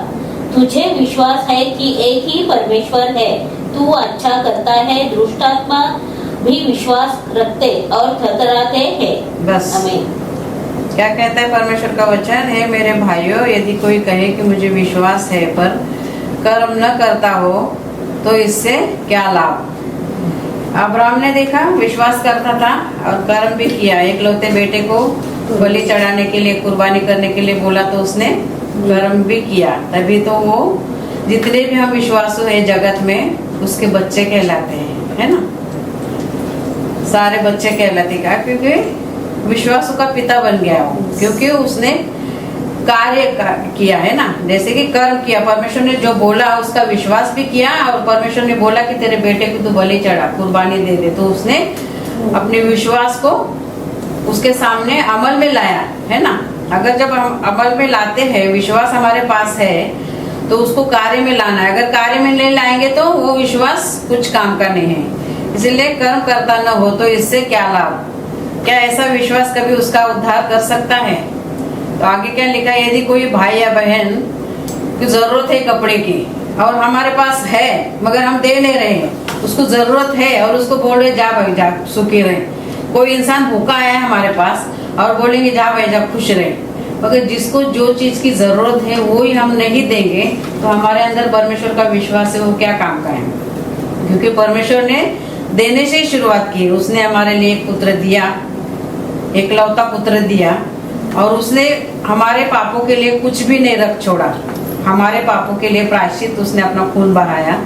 तुझे विश्वास है कि एक ही परमेश्वर है, तू अच्छा करता है, दुष्टात्मा भी विश्वास रखते और थरथराते हैं। बस आमीन। क्या कहता है परमेश्वर का वचन है? मेरे भाइयों, यदि कोई कहे कि मुझे विश्वास है पर कर्म न करता हो, तो इससे क्या लाभ? अब्राहम ने देखा, विश्वास करता था और कर्म भी किया। एकलौते बेटे को बलि चढ़ाने के लिए, कुर्बानी करने के लिए बोला तो उसने कर्म भी किया, तभी तो वो जितने भी हम विश्वासु है जगत में उसके बच्चे कहलाते हैं, है ना। सारे बच्चे कहलाते क्या, क्योंकि विश्वासु का पिता बन गया वो, क्योंकि उसने कार्य किया है ना। जैसे कि कर्म किया, परमेश्वर ने जो बोला उसका विश्वास भी किया, और परमेश्वर ने बोला कि तेरे बेटे को तू बलि चढ़ा, कुर्बानी दे दे, तो उसने अपने विश्वास को उसके सामने अमल में लाया, है ना। अगर जब हम अमल में लाते हैं, विश्वास हमारे पास है, तो उसको कार्य में लाना है। अगर कार्य में नहीं लाएंगे तो वो विश्वास कुछ काम का नहीं है। इसलिए कर्म करता न हो तो इससे क्या लाभ, क्या ऐसा विश्वास कभी उसका उद्धार कर सकता है। तो आगे क्या लिखा है, यदि कोई भाई या बहन की जरूरत है कपड़े की और हमारे पास है मगर हम दे नहीं रहे, उसको जरूरत है और उसको बोल रहे जा भाई जा सुखी रहे। कोई इंसान भूखा आया है हमारे पास और बोलेंगे जा भाई जा खुश रहे, मगर जिसको जो चीज की जरूरत है वो ही हम नहीं देंगे, तो हमारे अंदर परमेश्वर का विश्वास है वो क्या काम का है। क्योंकि परमेश्वर ने देने से ही शुरुआत की, उसने हमारे लिए एक पुत्र दिया, एकलौता पुत्र दिया, और उसने हमारे पापों के लिए कुछ भी नहीं रख छोड़ा। हमारे पापों के लिए प्रायश्चित उसने अपना खून बहाया।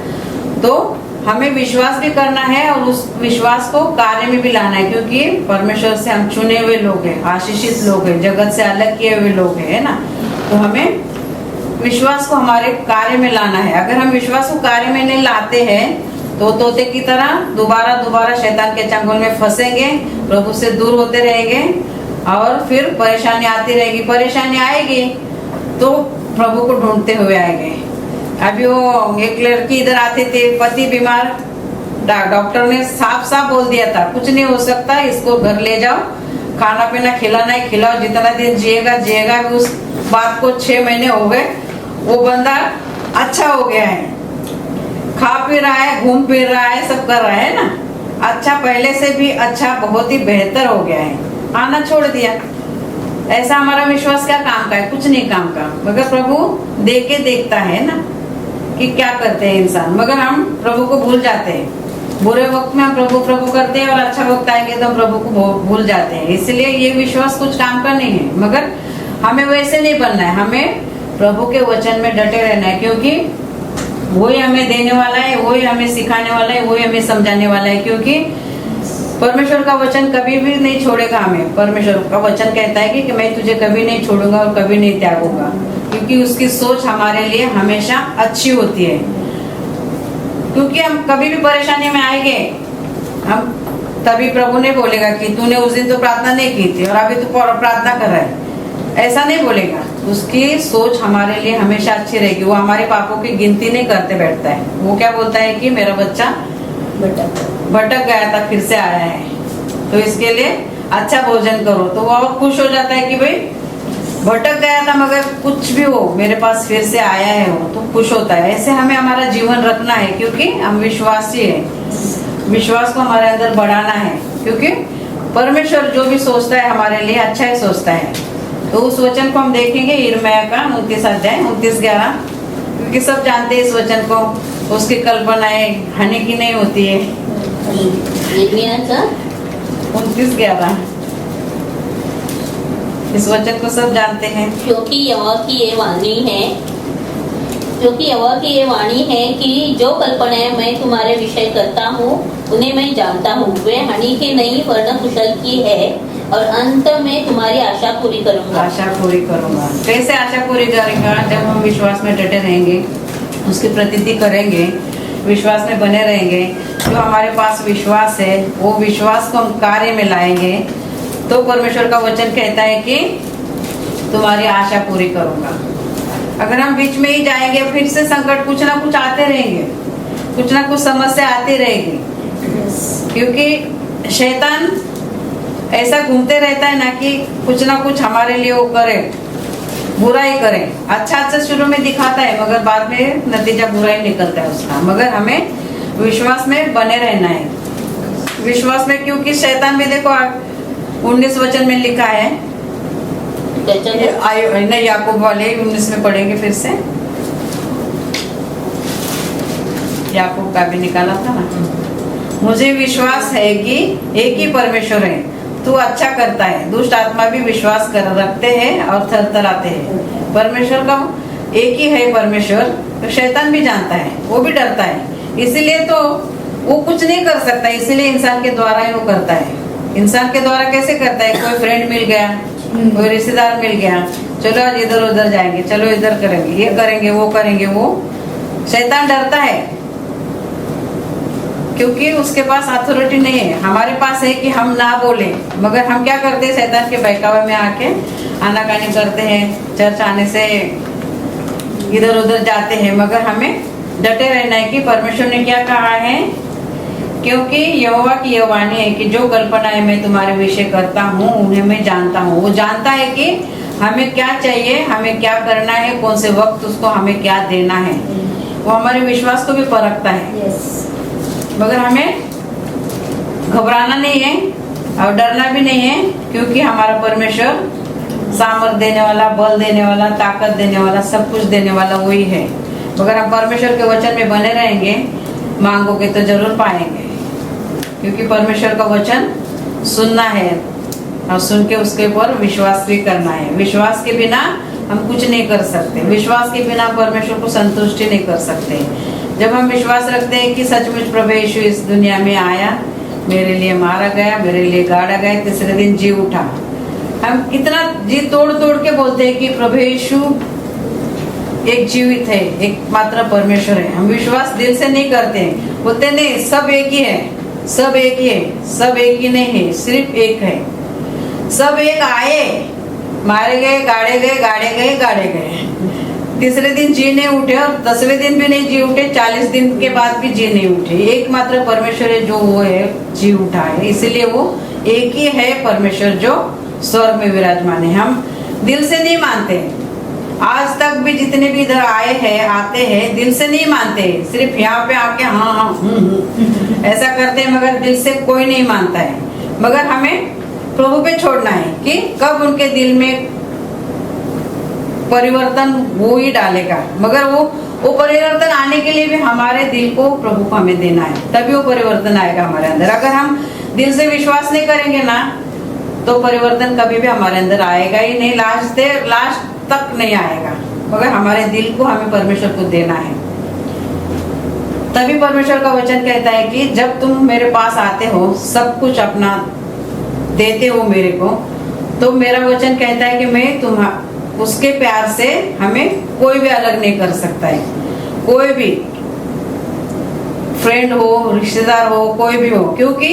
तो हमें विश्वास भी करना है और उस विश्वास को कार्य में भी लाना है, क्योंकि परमेश्वर से हम चुने हुए लोग हैं, आशीषित लोग हैं, जगत से अलग किए हुए लोग हैं, है ना। तो हमें विश्वास को हमारे कार्य में लाना है। अगर हम विश्वास को कार्य में नहीं लाते हैं तो तोते की तरह दोबारा शैतान के चंगुल में फंसेंगे, प्रभु से दूर होते रहेंगे और फिर परेशानी आती रहेगी। परेशानी आएगी तो प्रभु को ढूंढते हुए आएंगे। अभी वो एक लड़की इधर आती थी, पति बीमार, डॉक्टर ने साफ बोल दिया था कुछ नहीं हो सकता, इसको घर ले जाओ, खाना पीना खिलाना है खिलाओ, जितना दिन जिएगा। उस बात को 6 महीने हो गए, वो बंदा अच्छा हो गया है, खा पी रहा है, घूम फिर रहा है, सब कर रहा है ना। अच्छा, पहले से भी अच्छा, बहुत ही बेहतर हो गया है, आना छोड़ दिया। ऐसा हमारा विश्वास क्या काम का है, कुछ नहीं काम का। मगर प्रभु देके देखता है ना कि क्या करते हैं इंसान, मगर हम प्रभु को भूल जाते हैं। बुरे वक्त में हम प्रभु करते हैं और अच्छा वक्त आएंगे तो हम प्रभु को भूल जाते हैं। इसलिए ये विश्वास कुछ काम का नहीं है। मगर हमें वैसे नहीं बनना है, हमें प्रभु के वचन में डटे रहना है, क्योंकि वही हमें देने वाला है, वही हमें सिखाने वाला है, वही हमें समझाने वाला है। क्योंकि परमेश्वर का वचन कभी भी नहीं छोड़ेगा हमें। परमेश्वर का वचन कहता है कि मैं तुझे कभी नहीं छोड़ूंगा और कभी नहीं त्यागूंगा, क्योंकि उसकी सोच हमारे लिए हमेशा अच्छी होती है। क्योंकि हम कभी भी परेशानी में आएंगे, हम तभी प्रभु ने बोलेगा कि तूने उस दिन तो प्रार्थना नहीं की थी और अभी तू प्रार्थना कर रहा है, ऐसा नहीं बोलेगा। उसकी सोच हमारे लिए हमेशा अच्छी रहेगी। वो हमारे पापों की गिनती नहीं करते बैठता है। वो क्या बोलता है कि मेरा बच्चा भटक गया था, फिर से आया है, तो इसके लिए अच्छा भोजन करो। तो वो खुश हो जाता है कि भाई भटक गया था मगर कुछ भी हो मेरे पास फिर से आया है, वो तो खुश होता है। ऐसे हमें हमारा जीवन रखना है, क्योंकि हम विश्वासी है। विश्वास को हमारे अंदर बढ़ाना है, क्योंकि परमेश्वर जो भी सोचता है हमारे लिए अच्छा ही सोचता है। तो उस वचन को हम देखेंगे यिर्मयाह का 29 अध्याय 29-11, क्योंकि सब जानते हैं इस वचन को, उसकी कल्पनाएं हानि की नहीं होती है। 29-11 इस वचन को सब जानते हैं। क्योंकि यहोवा की ये वाणी है कि जो कल्पनाएं मैं तुम्हारे विषय करता हूँ उन्हें मैं जानता हूँ, वे हानि की नहीं वरन कुशल की है, और अंत में तुम्हारी आशा पूरी करूंगा। आशा पूरी करूंगा। कैसे आशा पूरी करेंगे? जब हम विश्वास में डटे रहेंगे, उसकी प्रतीति करेंगे, विश्वास में बने रहेंगे। जो हमारे पास विश्वास है वो विश्वास को हम कार्य में लाएंगे, तो परमेश्वर का वचन कहता है कि तुम्हारी आशा पूरी करूंगा। अगर हम बीच में ही जाएंगे, फिर से संकट कुछ ना कुछ आते रहेंगे, कुछ ना कुछ समस्या आती रहेगी, क्योंकि शैतान ऐसा घूमते रहता है ना कि कुछ ना कुछ हमारे लिए वो करे, बुरा ही करे। अच्छा शुरू में दिखाता है मगर बाद में नतीजा बुरा ही निकलता है उसका। मगर हमें विश्वास में बने रहना है, विश्वास में, क्योंकि शैतान भी देखो 19 वचन में लिखा है, नहीं याकूब वाले 19 में पढ़ेंगे फिर से, याकूब का भी निकाला था ना। मुझे विश्वास है कि एक ही परमेश्वर है, तू अच्छा करता है, दुष्ट आत्मा भी विश्वास कर रखते हैं और थरथराते हैं। परमेश्वर का एक ही है परमेश्वर, तो शैतान भी जानता है, वो भी डरता है, इसीलिए तो वो कुछ नहीं कर सकता, इसीलिए इंसान के द्वारा ही वो करता है। इंसान के द्वारा कैसे करता है? कोई फ्रेंड मिल गया, कोई रिश्तेदार मिल गया, चलो आज इधर उधर जाएंगे, चलो इधर करेंगे, ये करेंगे, वो करेंगे, वो शैतान डरता है क्योंकि उसके पास अथॉरिटी नहीं है। हमारे पास है कि हम ना बोले, मगर हम क्या करते हैं? शैतान के बहकावे में आके आनाकानी करते हैं, चर्च आने से इधर उधर जाते हैं, मगर हमें डटे रहना है कि परमेश्वर ने क्या कहा है, क्योंकि यहोवा की यह वाणी है कि जो कल्पनाएं मैं तुम्हारे विषय करता हूँ उन्हें मैं जानता हूँ। वो जानता है कि हमें क्या चाहिए, हमें क्या करना है, कौन से वक्त उसको हमें क्या देना है। वो हमारे विश्वास को भी परखता है। मगर हमें घबराना नहीं है और डरना भी नहीं है, क्योंकि हमारा परमेश्वर सामर्थ देने वाला, बल देने वाला, ताकत देने वाला, सब कुछ देने वाला वही है। मगर हम परमेश्वर के वचन में बने रहेंगे, मांगोगे तो जरूर पाएंगे, क्योंकि परमेश्वर का वचन सुनना है और सुन के उसके ऊपर विश्वास भी करना है। विश्वास के बिना हम कुछ नहीं कर सकते, विश्वास के बिना परमेश्वर को संतुष्टि नहीं कर सकते। जब हम विश्वास रखते हैं कि सचमुच प्रभु यीशु इस दुनिया में आया, मेरे लिए मारा गया, मेरे लिए गाड़ा गया, तीसरे दिन जी उठा, हम कितना जी तोड़ तोड़ के बोलते हैं कि प्रभु यीशु एक जीवित है, एक मात्र परमेश्वर है। हम विश्वास दिल से नहीं करते हैं, बोलते नहीं सब एक ही है, सब एक ही है, सब एक ही नहीं है, सिर्फ एक है। सब एक आए, मारे गए, गाड़े गए, गाड़े गए, गाड़े गए, तीसरे दिन जी नहीं उठे और 10वें दिन भी नहीं जी उठे, 40 दिन के बाद भी जी नहीं उठे। एकमात्र परमेश्वर है जो वो है जी उठा है, इसलिए वो एक ही है परमेश्वर जो स्वर्ग में विराजमान है। हम दिल से नहीं मानते, आज तक भी जितने भी इधर आए हैं, आते हैं, दिल से नहीं मानते, सिर्फ यहाँ पे आके हाँ हाँ ऐसा करते हैं, मगर दिल से कोई नहीं मानता है। मगर हमें प्रभु पे छोड़ना है कि कब उनके दिल में परिवर्तन वो ही डालेगा। मगर वो परिवर्तन आने के लिए भी हमारे दिल को प्रभु को हमें देना है, तभी वो परिवर्तन आएगा हमारे अंदर। अगर हम दिल से विश्वास नहीं करेंगे ना, तो परिवर्तन कभी भी हमारे अंदर आएगा ही नहीं, लास्ट तक नहीं आएगा। मगर हमारे दिल को हमें परमेश्वर को देना है। तभी परमेश्वर का वचन कहता है कि जब तुम मेरे पास आते हो, सब कुछ अपना देते हो मेरे को, तो मेरा वचन कहता है कि मैं उसके प्यार से हमें कोई भी अलग नहीं कर सकता है। कोई भी फ्रेंड हो, रिश्तेदार हो, कोई भी हो, क्योंकि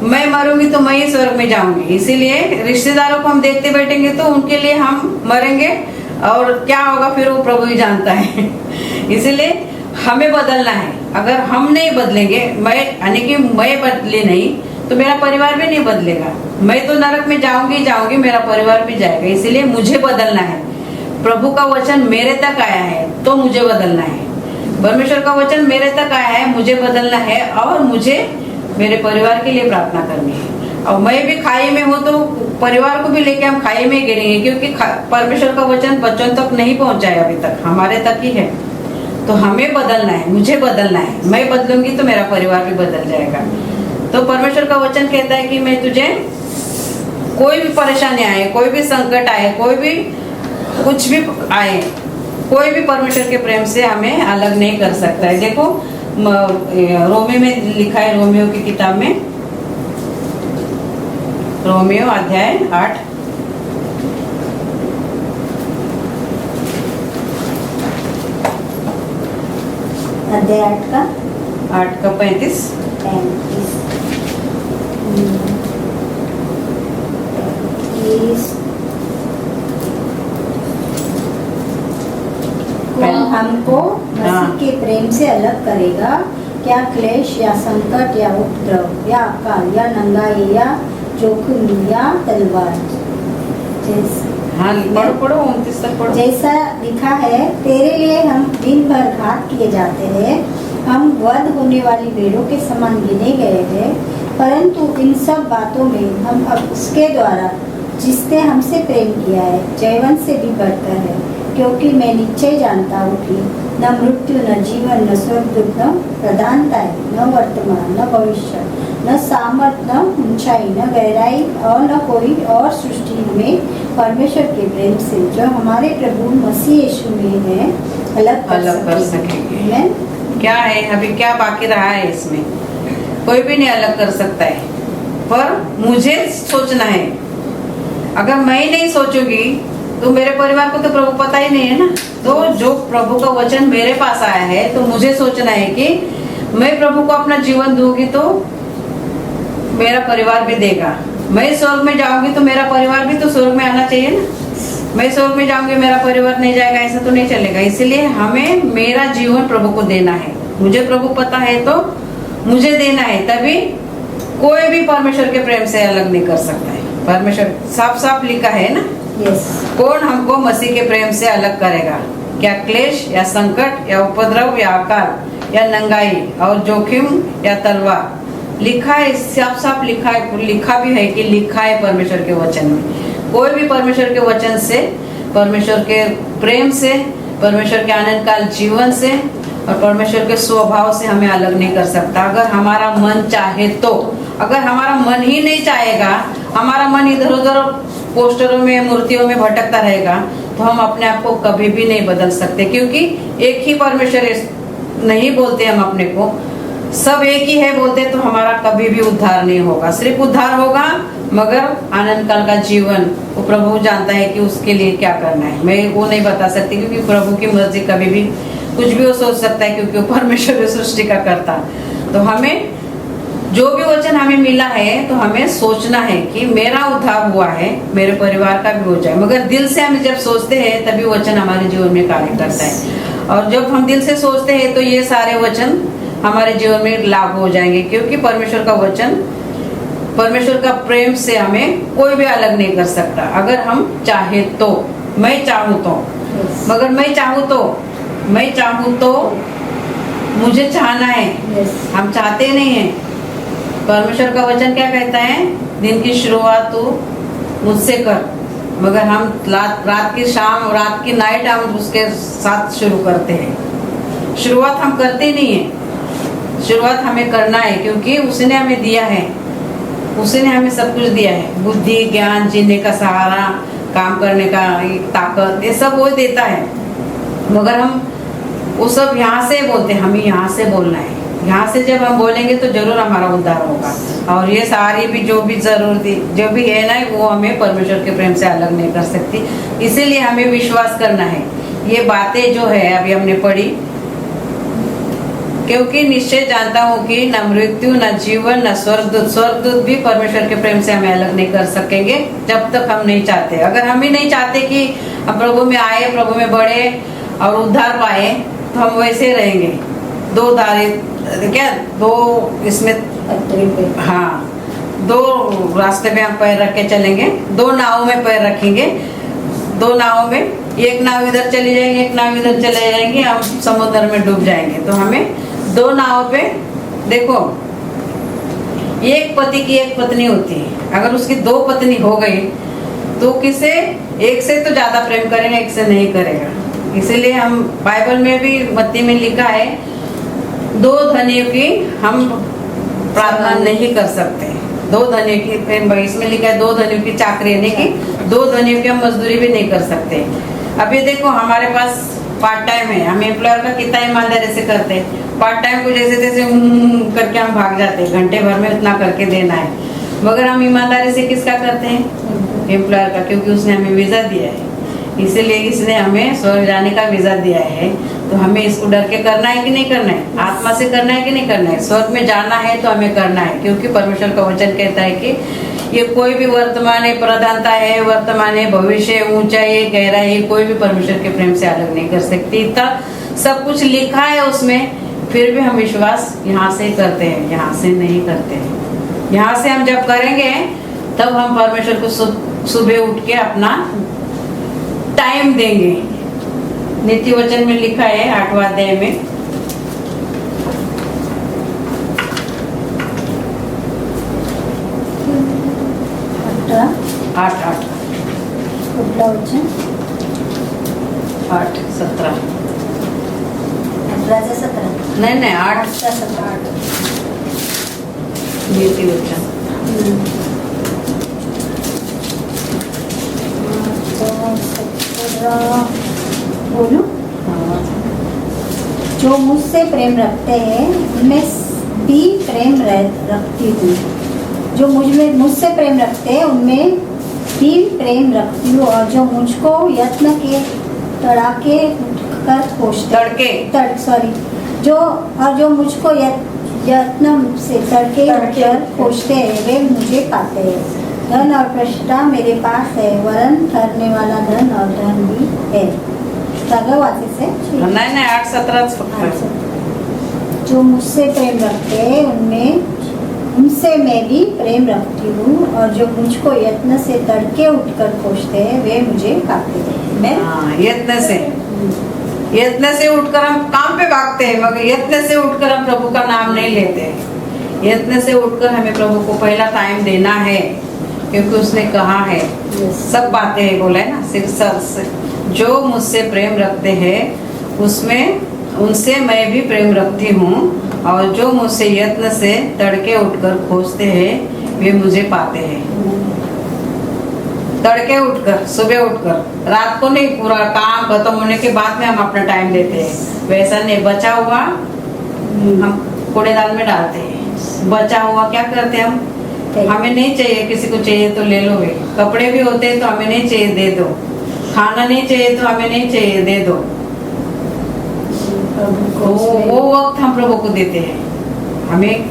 मैं मरूंगी तो मैं ही स्वर्ग में जाऊंगी। इसीलिए रिश्तेदारों को हम देखते बैठेंगे तो उनके लिए हम मरेंगे, और क्या होगा फिर वो प्रभु ही जानता है। इसीलिए हमें बदलना है। अगर हम नहीं बदलेंगे, मैं यानी कि मैं बदले नहीं, तो मेरा परिवार भी नहीं बदलेगा। मैं तो नरक में जाऊंगी, मेरा परिवार भी जाएगा। इसीलिए मुझे बदलना है। प्रभु का वचन मेरे तक आया है तो मुझे बदलना है। परमेश्वर का वचन मेरे तक आया है, मुझे बदलना है, और मुझे मेरे परिवार के लिए प्रार्थना करनी है। और मैं भी खाई में हूँ तो परिवार को भी लेके हम खाई में गिरेंगे, क्योंकि परमेश्वर का वचन बच्चों तक नहीं पहुंचा है अभी तक, हमारे तक ही है। तो हमें बदलना है, मुझे बदलना है। मैं बदलूंगी तो मेरा परिवार भी बदल जाएगा। तो परमेश्वर का वचन कहता है कि मैं तुझे कोई भी परेशानी आए, कोई भी संकट आए, कोई भी कुछ भी आए, कोई भी परमेश्वर के प्रेम से हमें अलग नहीं कर सकता है। देखो रोमियो में लिखा है, रोमियो की किताब में, रोमियो अध्याय 8 अध्याय 8 का 35 कौन हमको मसीह के प्रेम से अलग करेगा? क्या क्लेश या संकट या उपद्रव या अकाल या नंगाई या जोखिम या तलवार? हाँ, पढ़ो 29 तक पढ़ो। जैसा लिखा है, तेरे लिए हम दिन भर घात किए जाते हैं, हम वध होने वाली भेड़ों के समान गिने गए हैं। परंतु इन सब बातों में हम अब उसके द्वारा जिसने हमसे प्रेम किया है जयवंत से भी बढ़कर है। क्योंकि मैं निश्चय जानता हूँ कि न मृत्यु, न जीवन, न स्वर्ग, न प्रधानताएं, न वर्तमान, न भविष्य, न सामर्थ, न ऊंचाई, न गहराई और न कोई और सृष्टि हमें परमेश्वर के प्रेम से जो हमारे प्रभु मसीह यीशु में है अलग कर सकेंगे। Amen? क्या है अभी, क्या बाकी रहा है इसमें? कोई भी नहीं अलग कर सकता है, पर मुझे सोचना है। अगर मैं ही नहीं सोचूंगी तो मेरे परिवार को तो प्रभु पता ही नहीं है ना। तो जो प्रभु का वचन मेरे पास आया है तो मुझे सोचना है कि मैं प्रभु को अपना जीवन दूंगी तो मेरा परिवार भी देगा। मैं स्वर्ग में जाऊंगी तो मेरा परिवार भी तो स्वर्ग में आना चाहिए ना। मैं स्वर्ग में जाऊंगी, मेरा परिवार नहीं जाएगा, ऐसा तो नहीं चलेगा। इसलिए हमें मेरा जीवन प्रभु को देना है। मुझे प्रभु पता है तो मुझे देना है, तभी कोई भी परमेश्वर के प्रेम से अलग नहीं कर सकता है। परमेश्वर साफ साफ लिखा है ना, Yes. कौन हमको मसीह के प्रेम से अलग करेगा? क्या क्लेश या संकट या उपद्रव या अकाल या नंगाई और जोखिम या तलवार? लिखा है, साफ साफ लिखा भी है कि लिखा है परमेश्वर के वचन में। कोई भी परमेश्वर के वचन से, परमेश्वर के प्रेम से, परमेश्वर के आनंद काल जीवन से और परमेश्वर के स्वभाव से हमें अलग नहीं कर सकता। अगर हमारा मन चाहे तो। अगर हमारा मन ही नहीं चाहेगा, हमारा मन इधर उधर पोस्टरों में, मूर्तियों में भटकता रहेगा, तो हम अपने आप को कभी भी नहीं बदल सकते। क्योंकि एक ही परमेश्वर नहीं बोलते हम अपने को, सब एक ही है बोलते, तो हमारा कभी भी उद्धार नहीं होगा। सिर्फ उद्धार होगा मगर आनंद काल का जीवन वो प्रभु जानता है कि उसके लिए क्या करना है। मैं वो नहीं बता सकती, क्योंकि प्रभु की मर्जी कभी भी कुछ भी वो सोच सकता है, क्योंकि वो परमेश्वर सृष्टि का करता। तो हमें जो भी वचन हमें मिला है तो हमें सोचना है कि मेरा उद्धार हुआ है, मेरे परिवार का भी हो जाए। मगर दिल से हम जब सोचते हैं तभी वचन हमारे जीवन में कार्य करता है। और जब हम दिल से सोचते हैं तो ये सारे वचन हमारे जीवन में लागू हो जाएंगे, क्योंकि परमेश्वर का वचन, परमेश्वर का प्रेम से हमें कोई भी अलग नहीं कर सकता। अगर हम चाहे तो, मैं चाहूँ तो, मगर मैं चाहूँ तो मुझे चाहना है। हम चाहते नहीं हैं। परमेश्वर का वचन क्या कहता है? दिन की शुरुआत तू मुझसे कर, मगर हम रात की शाम, रात की नाइट हम उसके साथ शुरू करते हैं। शुरुआत हम करते नहीं हैं। शुरुआत हमें करना है, क्योंकि उसने हमें दिया है, उसने हमें सब कुछ दिया है। बुद्धि, ज्ञान, जीने का सहारा, काम करने का ताकत, ये सब वो देता है। मगर हम वो सब यहाँ से बोलते हैं, हमें यहाँ से बोलना है। यहाँ से जब हम बोलेंगे तो जरूर हमारा उद्धार होगा। और ये सारी भी जो भी जरूरती जो भी है ना, वो हमें परमेश्वर के प्रेम से अलग नहीं कर सकती। इसीलिए हमें विश्वास करना है। ये बातें जो है अभी हमने पढ़ी, क्योंकि निश्चय जानता हूँ कि न मृत्यु, न जीवन, न स्वर्गदूत भी परमेश्वर के प्रेम से हमें अलग नहीं कर सकेंगे, जब तक हम नहीं चाहते। अगर हम ही नहीं चाहते कि हम प्रभु में आए, प्रभु में बढ़े और उद्धार पाए, तो हम वैसे रहेंगे। दो इसमें, हाँ, दो रास्ते में हम पैर रख के चलेंगे, दो नावों में पैर रखेंगे। दो नावों में, एक नाव इधर चली जाएंगे, एक नाव इधर चले जाएंगे, हम समुद्र में डूब जाएंगे। तो हमें दो नाव पे, देखो, एक पति की एक पत्नी होती है। अगर उसकी दो पत्नी हो गई तो किसे, एक से तो ज्यादा प्रेम करेगा, एक से नहीं करेगा। इसीलिए हम बाइबल में भी मत्ती में लिखा है, दो धनियों की हम प्रार्थना नहीं कर सकते। दो धनियों की, इसमें लिखा है दो धनियों की चाकरी, यानी कि दो धनियों की हम मजदूरी भी नहीं कर सकते। अभी देखो हमारे पास पार्ट टाइम है, हम एम्प्लॉयर का कितना ईमानदारी से करते हैं। पार्ट टाइम को जैसे तैसे करके हम भाग जाते हैं, घंटे भर में इतना करके देना है। मगर हम ईमानदारी से किसका करते हैं? एम्प्लॉयर का, क्योंकि उसने हमें वीजा दिया है। इसलिए इसने हमें स्वर्ग जाने का वीजा दिया है। तो हमें इसको डर के करना है कि नहीं करना है? आत्मा से करना है कि नहीं करना है? स्वर्ग में जाना है तो हमें करना है, क्योंकि परमेश्वर का वचन कहता है कि ये कोई भी वर्तमान है, प्रधानता है, वर्तमान है, भविष्य, ऊंचाई, गहराई, कोई भी परमेश्वर के प्रेम से अलग नहीं कर सकती। इतना सब कुछ लिखा है उसमें, फिर भी हम विश्वास यहाँ से करते हैं, यहाँ से नहीं करते हैं। यहाँ से हम जब करेंगे तब हम परमेश्वर को सुबह उठ के अपना टाइम देंगे। नीति वचन में लिखा है 8वां अध्याय में, आठ 17 नहीं 8 17 नीति वचन। बोलो। जो मुझसे प्रेम रखते हैं उनमें भी प्रेम रखती हूँ। जो मुझसे प्रेम रखते हैं उनमें भी प्रेम रखती हूँ, और जो मुझको यत्न के तड़ाके कर खोजते जो मुझको यत्न से तड़के उठकर खोजते हैं वे मुझे पाते हैं। धन और प्रष्टा मेरे पास है, वरन ठहरने वाला धन और धन भी है। से नहीं 8:17 फक्त। जो मुझसे प्रेम रखते हैं उनसे मैं भी प्रेम रखती हूँ, और जो मुझको यत्न से तड़के उठकर खोजते हैं वे मुझे पाते हैं। मैं यत्न से उठकर हम काम पे भागते हैं, मगर यत्न से उठकर हम प्रभु का नाम नहीं लेते हैं। यत्न से उठकर हमें प्रभु को पहला टाइम देना है, क्योंकि उसने कहा है सब बातें हैं, बोला है ना, सिर्फ जो मुझसे प्रेम रखते हैं उनसे मैं भी प्रेम रखती हूँ, और जो मुझसे यत्न से तड़के उठकर खोजते हैं वे मुझे पाते हैं। तड़के उठकर, सुबह उठकर, रात को नहीं, पूरा काम खत्म होने के बाद में हम अपना टाइम देते हैं। वैसा नहीं, बचा हुआ हम कूड़ेदान में डालते हैं। बचा हुआ क्या करते हैं हम, हमें नहीं चाहिए, किसी को चाहिए तो ले लो। कपड़े भी होते हैं तो हमें नहीं चाहिए, दे दो। खाना नहीं चाहिए तो हमें नहीं चाहिए, दे दो। तो वो वक्त हम प्रभु को देते हैं। हमें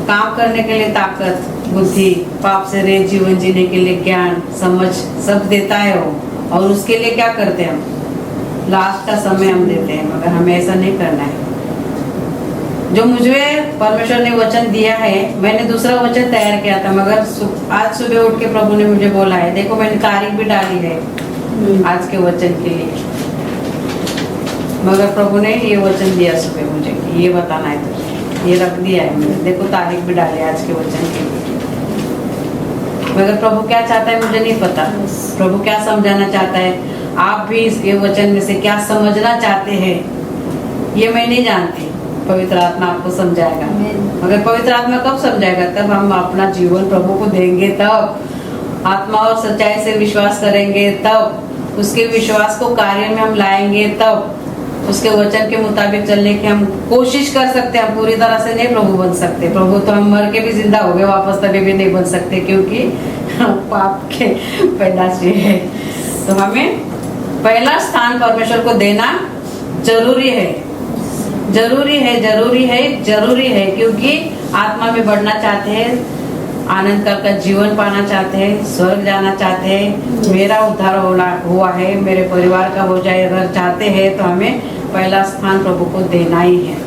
काम करने के लिए ताकत, बुद्धि, पाप से रहित जीवन जीने के लिए ज्ञान, समझ सब देता है वो, और उसके लिए क्या करते हैं हम, लास्ट का समय हम देते हैं। मगर हमें ऐसा नहीं करना है। जो मुझे परमेश्वर ने वचन दिया है, मैंने दूसरा वचन तैयार किया था, मगर आज सुबह उठ के प्रभु ने मुझे बोला है, देखो मैंने तारीख भी डाली है आज के वचन के लिए। मगर प्रभु ने ये वचन दिया सुबह मुझे कि ये बताना है तुझे, ये रख दिया है मैंने, देखो तारीख भी डाली आज के वचन के लिए। मगर प्रभु क्या चाहता है मुझे नहीं पता। प्रभु क्या समझाना चाहता है, आप भी ये वचन में से क्या समझना चाहते हैं, ये मैं नहीं जानती। पवित्र आत्मा आपको समझाएगा। मगर पवित्र आत्मा कब समझाएगा, तब हम अपना जीवन प्रभु को देंगे, तब आत्मा और सच्चाई से विश्वास करेंगे, तब उसके विश्वास को कार्य में हम लाएंगे, तब उसके वचन के मुताबिक चलने की हम कोशिश कर सकते हैं। हम पूरी तरह से नहीं प्रभु बन सकते। प्रभु तो हम मर के भी जिंदा हो गए वापस, तभी भी नहीं बन सकते, क्योंकि पाप के पैदाशी है। तो हमें पहला स्थान परमेश्वर को देना जरूरी है, जरूरी है, जरूरी है, जरूरी है, क्योंकि आत्मा में बढ़ना चाहते हैं, आनंद काल का जीवन पाना चाहते हैं, स्वर्ग जाना चाहते हैं, मेरा उद्धार हुआ है, मेरे परिवार का हो जाए अगर चाहते हैं, तो हमें पहला स्थान प्रभु को देना ही है।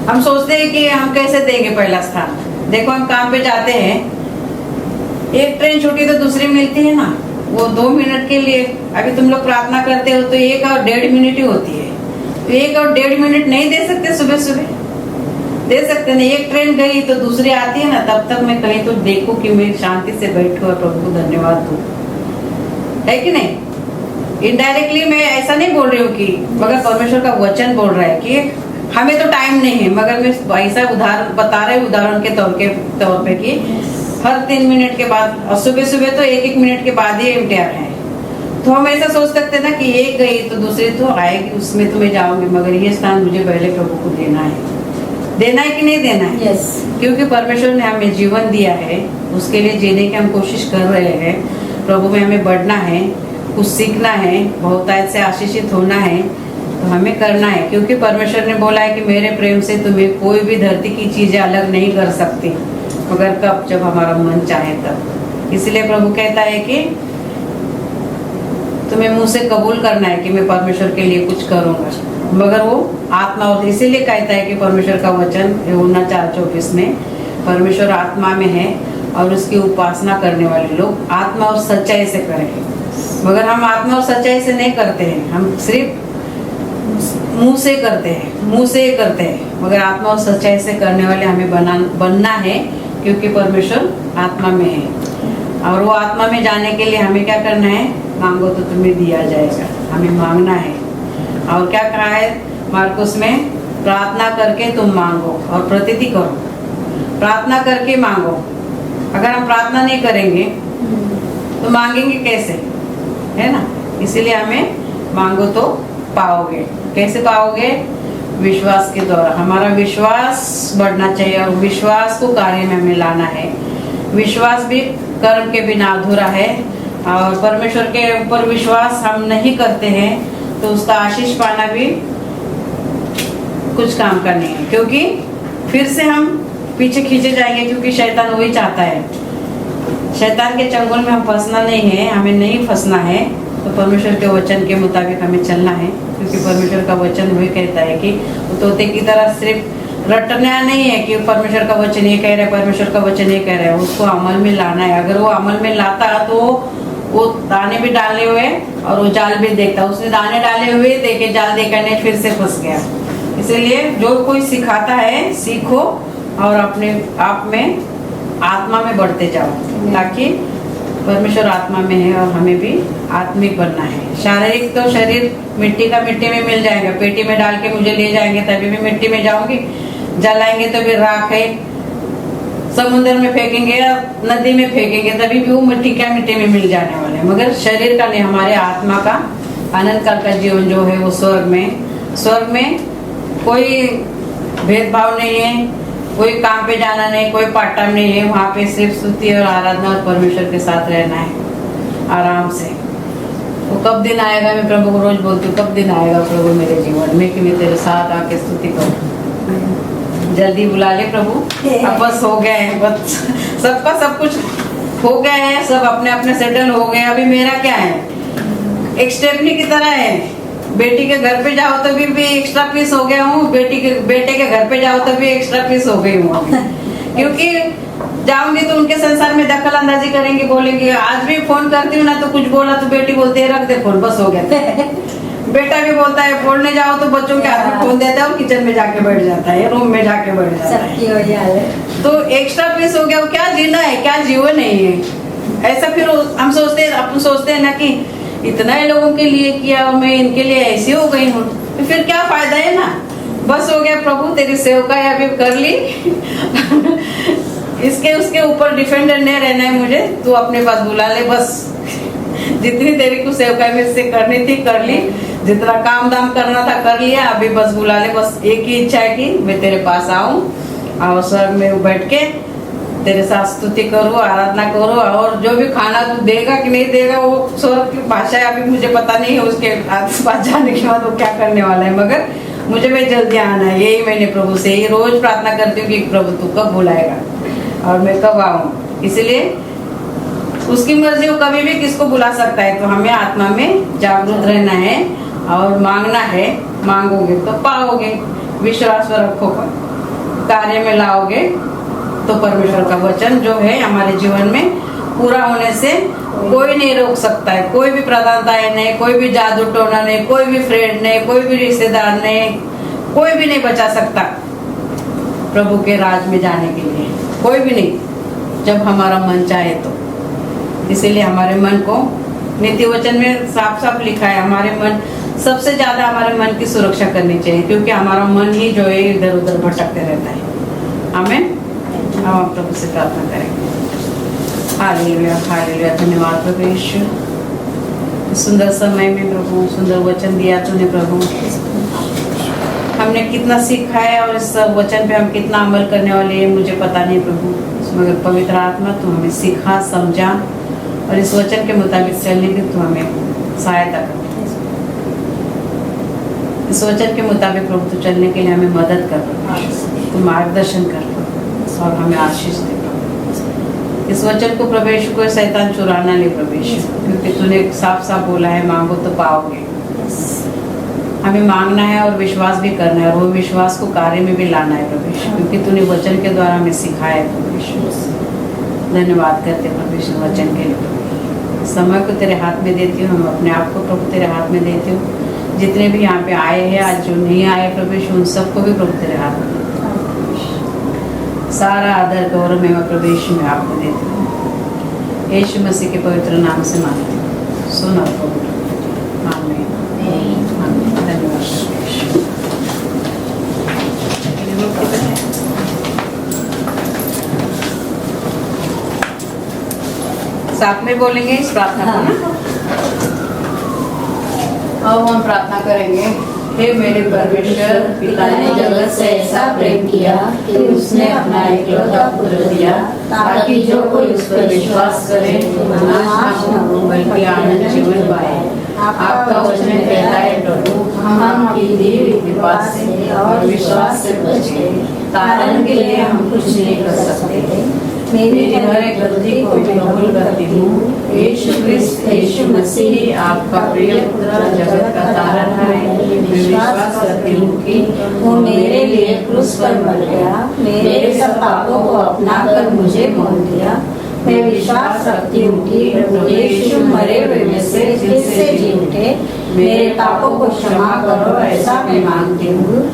हम सोचते हैं कि हम कैसे देंगे पहला स्थान। देखो हम काम पे जाते हैं, एक ट्रेन छूटी तो दूसरी मिलती है ना, वो 2 मिनट के लिए। अभी तुम लोग प्रार्थना करते हो तो 1 और 1.5 मिनट ही होती है, तो 1 और 1.5 मिनट नहीं दे सकते, सुबह सुबह दे सकते नहीं। एक ट्रेन गई तो दूसरी आती है ना, तब तक मैं कहीं तो देखूं कि मैं शांति से बैठूं और प्रभु को धन्यवाद दूं, है कि नहीं। इनडायरेक्टली मैं ऐसा नहीं बोल रही हूँ कि, मगर परमेश्वर का वचन बोल रहा है कि हमें तो टाइम नहीं है, मगर मैं ऐसा उदाहरण बता रही हूँ, उदाहरण के तौर पे कि हर 3 मिनट के बाद, और सुबह सुबह तो 1-1 मिनट के बाद ही इम्तिहान है। तो हम ऐसा सोच सकते ना कि एक गई तो दूसरी तो आएगी, उसमें तो मैं जाऊंगी, मगर ये स्थान मुझे पहले प्रभु को देना है। देना है कि नहीं देना है? यस। क्योंकि परमेश्वर ने हमें जीवन दिया है, उसके लिए जीने की हम कोशिश कर रहे हैं। प्रभु में हमें बढ़ना है, कुछ सीखना है, बहुतायत से आशीषित होना है, तो हमें करना है। क्योंकि परमेश्वर ने बोला है कि मेरे प्रेम से तुम्हें कोई भी धरती की चीजें अलग नहीं कर सकती, मगर कब, जब हमारा मन चाहे तब। इसलिए प्रभु कहता है कि तुम्हें मुंह से कबूल करना है कि मैं परमेश्वर के लिए कुछ करूंगा, मगर वो आत्मा, और इसीलिए कहता है कि परमेश्वर का वचन यूहन्ना 4:24 में, परमेश्वर आत्मा में है और उसकी उपासना करने वाले लोग आत्मा और सच्चाई से करेंगे। मगर हम आत्मा और सच्चाई से नहीं करते हैं, हम सिर्फ मुंह से करते हैं, मुंह से करते हैं, मगर आत्मा और सच्चाई से करने वाले हमें बनना है, क्योंकि परमेश्वर आत्मा में है। और वो आत्मा में जाने के लिए हमें क्या करना है, मांगो तो तुम्हें दिया जाएगा, हमें मांगना है। और क्या कहा है मार्कुस में, प्रार्थना करके तुम मांगो और प्रतीति करो। प्रार्थना करके मांगो। अगर हम प्रार्थना नहीं करेंगे तो मांगेंगे कैसे, है ना? इसीलिए हमें मांगो तो पाओगे। कैसे पाओगे? विश्वास के द्वारा। हमारा विश्वास बढ़ना चाहिए और विश्वास को कार्य में हमें लाना है। विश्वास भी कर्म के बिना अधूरा है और परमेश्वर के ऊपर विश्वास हम नहीं करते हैं तो उसका आशीष पाना भी कुछ काम का नहीं है, क्योंकि फिर से हम पीछे खींचे जाएंगे, क्योंकि शैतान वही चाहता है। शैतान के चंगुल में हम फंसना नहीं है, हमें नहीं फंसना है। तो परमेश्वर के वचन के मुताबिक हमें चलना है, क्योंकि परमेश्वर का वचन वही कहता है कि वो तोते की तरह सिर्फ रटना नहीं है कि परमेश्वर का वचन ये कह रहा है, परमेश्वर का वचन ये कह रहा है, उसको अमल में लाना है। अगर वो अमल में लाता तो वो दाने भी डाले हुए और वो जाल भी देखता। उसने दाने डाले हुए देखे, जाल देखा नहीं, फिर से फंस गया। इसीलिए जो कोई सिखाता है सीखो और अपने आप में आत्मा में बढ़ते जाओ, ताकि परमेश्वर आत्मा में है और हमें भी आत्मिक बनना है। शारीरिक तो शरीर मिट्टी का मिट्टी में मिल जाएगा, पेटी में डाल के मुझे ले जाएंगे तभी भी मिट्टी में जाऊंगी, जलाएंगे तो भी राख है, समुद्र में फेंकेंगे या नदी में फेंकेंगे तभी भी वो मिट्टी क्या मिट्टी में मिल जाने वाले हैं। मगर शरीर का नहीं, हमारे आत्मा का अनंत काल का जीवन जो है वो स्वर्ग में कोई भेदभाव नहीं है, कोई काम पे जाना नहीं, कोई पार्ट टाइम नहीं है। वहाँ पे सिर्फ स्तुति और आराधना और परमेश्वर के साथ रहना है आराम से। वो कब दिन आएगा, मैं प्रभु को रोज बोलती हूँ, कब दिन आएगा प्रभु मेरे जीवन में कि मैं तेरे साथ आके स्तुति करूँ। जल्दी बुला ले प्रभु, अब बस हो गए हैं, बस सबका सब कुछ हो गया है, सब अपने अपने सेटल हो गए। अभी मेरा क्या है, एक स्टेपनी की तरह है। बेटी के घर पे जाओ तो भी एक्स्ट्रा पीस हो गया हूँ, बेटे के घर पे जाओ तो भी एक्स्ट्रा पीस हो गई हूँ अभी। क्योंकि जाऊंगी तो उनके संसार में दखल अंदाजी करेंगे, बोलेंगे। आज भी फोन करती हूँ ना तो कुछ बोला तो बेटी बोलती है रख दे फोन, बस हो गया। बेटा भी बोलता है पढ़ने जाओ तो बच्चों के हाथ में फोन देता है और किचन में जाके बैठ जाता है, रूम में जाके बैठ जाता है। तो एक्स्ट्रा पीस हो गया। क्या जीना है, क्या जीवन नहीं है। ऐसा फिर हम सोचते हैं ना कि इतना ही लोगों के लिए किया और मैं इनके लिए ऐसी हो गई हूँ, तो फिर क्या फायदा है ना। बस हो गया प्रभु, तेरी सेवकाई अभी कर ली। इसके उसके ऊपर डिफेंडर नहीं रहना है मुझे, तू अपने पास बुला ले बस। जितनी तेरी को सेवकाई में से करनी थी कर ली, जितना काम दाम करना था कर लिया, अभी बस बुला ले। बस एक ही इच्छा है कि मैं तेरे पास आऊं और स्वर्ग में बैठ के तेरे साथ स्तुति करूँ, आराधना करूँ। और जो भी खाना तू देगा कि नहीं देगा वो स्वर्ग की भाषा है, अभी मुझे पता नहीं है। उसके पास जाने के बाद वो क्या करने वाला है, मगर मुझे भाई जल्दी आना है। यही मैंने प्रभु से ही रोज प्रार्थना करती हूँ कि प्रभु तू कब बुलाएगा और मैं कब आऊँ। इसलिए उसकी मर्जी, वो कभी भी किसको बुला सकता है। तो हमें आत्मा में जागरूक रहना है और मांगना है। मांगोगे तो पाओगे, विश्वास रखो, कार्य में लाओगे तो परमेश्वर का वचन जो है हमारे जीवन में पूरा होने से कोई नहीं रोक सकता है। कोई भी प्रधानता नहीं, कोई भी जादू टोना नहीं, कोई भी फ्रेंड नहीं, कोई भी रिश्तेदार नहीं, कोई भी नहीं बचा सकता प्रभु के राज में जाने के लिए, कोई भी नहीं, जब हमारा मन चाहे तो। इसीलिए हमारे मन को नीति वचन में साफ साफ लिखा है, हमारे मन सबसे ज्यादा हमारे मन की सुरक्षा करनी चाहिए, क्योंकि हमारा मन ही जो है इधर उधर भटकते रहता है। आमीन। हम प्रभु से प्रार्थना करेंगे। Hallelujah, hallelujah. धन्यवाद प्रभु यीशु, सुंदर समय में प्रभु सुंदर वचन दिया तूने प्रभु। हमने कितना सीखा है और इस वचन पे हम कितना अमल करने वाले हैं मुझे पता नहीं प्रभु, मगर पवित्र आत्मा तू हमें सिखा, समझा और इस वचन के मुताबिक चलने की तू हमें सहायता कर। इस वचन के मुताबिक प्रभु तू चलने के लिए हमें मदद कर, तू मार्गदर्शन कर और हमें आशीष दे प्रभु। इस वचन को प्रभु यीशु को शैतान चुराना ले प्रभु यीशु, क्योंकि तूने साफ साफ बोला है मांगो तो पाओगे। हमें मांगना है और विश्वास भी करना है और वो विश्वास को कार्य में भी लाना है प्रभु यीशु, क्योंकि तूने वचन के द्वारा हमें सिखाया है प्रभु यीशु। धन्यवाद करते प्रभु यीशु वचन के लिए। समय को तेरे हाथ में देती हूँ, हम अपने आप को प्रभु तेरे हाथ में देती हूँ। जितने भी यहाँ पे आए हैं, आज जो नहीं आए प्रभु यीशु, उन सबको भी प्रभु तेरे हाथ में सारा आदर गौरव मैं प्रभु यीशु में आपको देती हूँ। यीशु मसीह के पवित्र नाम से मांगती हूँ, सुनो प्रभु। आमीन, आमीन। धन्यवाद यीशु। साथ में बोलेंगे इस प्रार्थना को ना। अब हम प्रार्थना करेंगे। हे मेरे परमेश्वर, पिता पिता ने जगत से ऐसा प्रेम किया कि उसने अपना एकलौता पुत्र दिया, ताकि जो कोई उस पर विश्वास करे वो नाश न हो बल्कि आनंद जीवन पाए। आपका वचन कहता है प्रभु, हम आपकी दी हुई कृपा से और विश्वास से बचे, कारण के लिए हम कुछ नहीं कर सकते। मेरी हर एक गलती को मैं कबूल करती हूँ। यीशु क्रिस्त, यीशु मसीह आपका प्रिय पुत्र, जगत का तारनहार है। मैं विश्वास करती हूँ कि वो मेरे लिए क्रूस पर मर गया, मेरे सब पापों को अपनाकर मुझे मोल दिया। मैं विश्वास रखती हूँ कि प्रभु यीशु मरे हुए में से फिर से जी उठे। मेरे पापों को क्षमा करो, ऐसा मैं मांगती हूँ।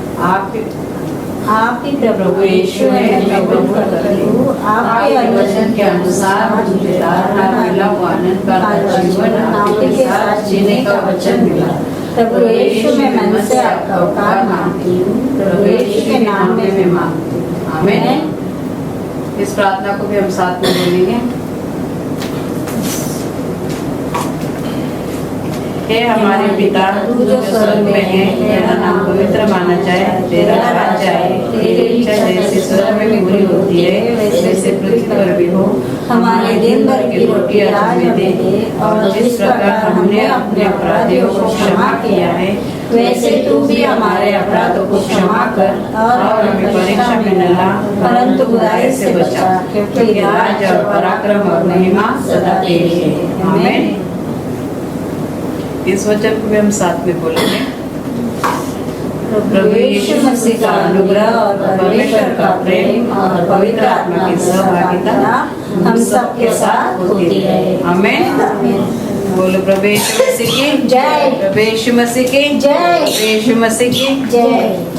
आपके प्रभु यीशु में मैं कबूल करती हूँ। आपके वचन के अनुसार मुझे तारनहार मिला, वो आनंद का जीवन आपके साथ जीने का वचन मिला। प्रभु यीशु में मन से आपका उपकार मांगती हूँ। प्रभु यीशु के नाम में मैं मांगती हूँ, आमीन। इस प्रार्थना को भी हम साथ में बोलेंगे। हे हमारे पिता, तू जो स्वर्ग में है, तेरा नाम पवित्र माना जाए, तेरा राज्य आए, तेरी इच्छा जैसे स्वर्ग में पूरी होती है वैसे पृथ्वी पर भी हो। हमारे दिन भर की रोटी आज हमें दे, और जिस प्रकार हमने अपने अपराधियों को क्षमा किया है वैसे तू भी हमारे अपराधों को क्षमा कर, और हमें परीक्षा में न ला परंतु बुराई से बचा, क्योंकि राज और पराक्रम और महिमा सदा तेरी है, आमीन। इस वचन को भी हम साथ में बोलेंगे। प्रभु यीशु मसीह का अनुग्रह और परमेश्वर का प्रेम और पवित्र आत्मा की सहभागिता हम सबके साथ होती है, आमीन। बोलो प्रभु यीशु मसीह की जय। प्रभु यीशु मसीह की जय। प्रभु यीशु मसीह की जय।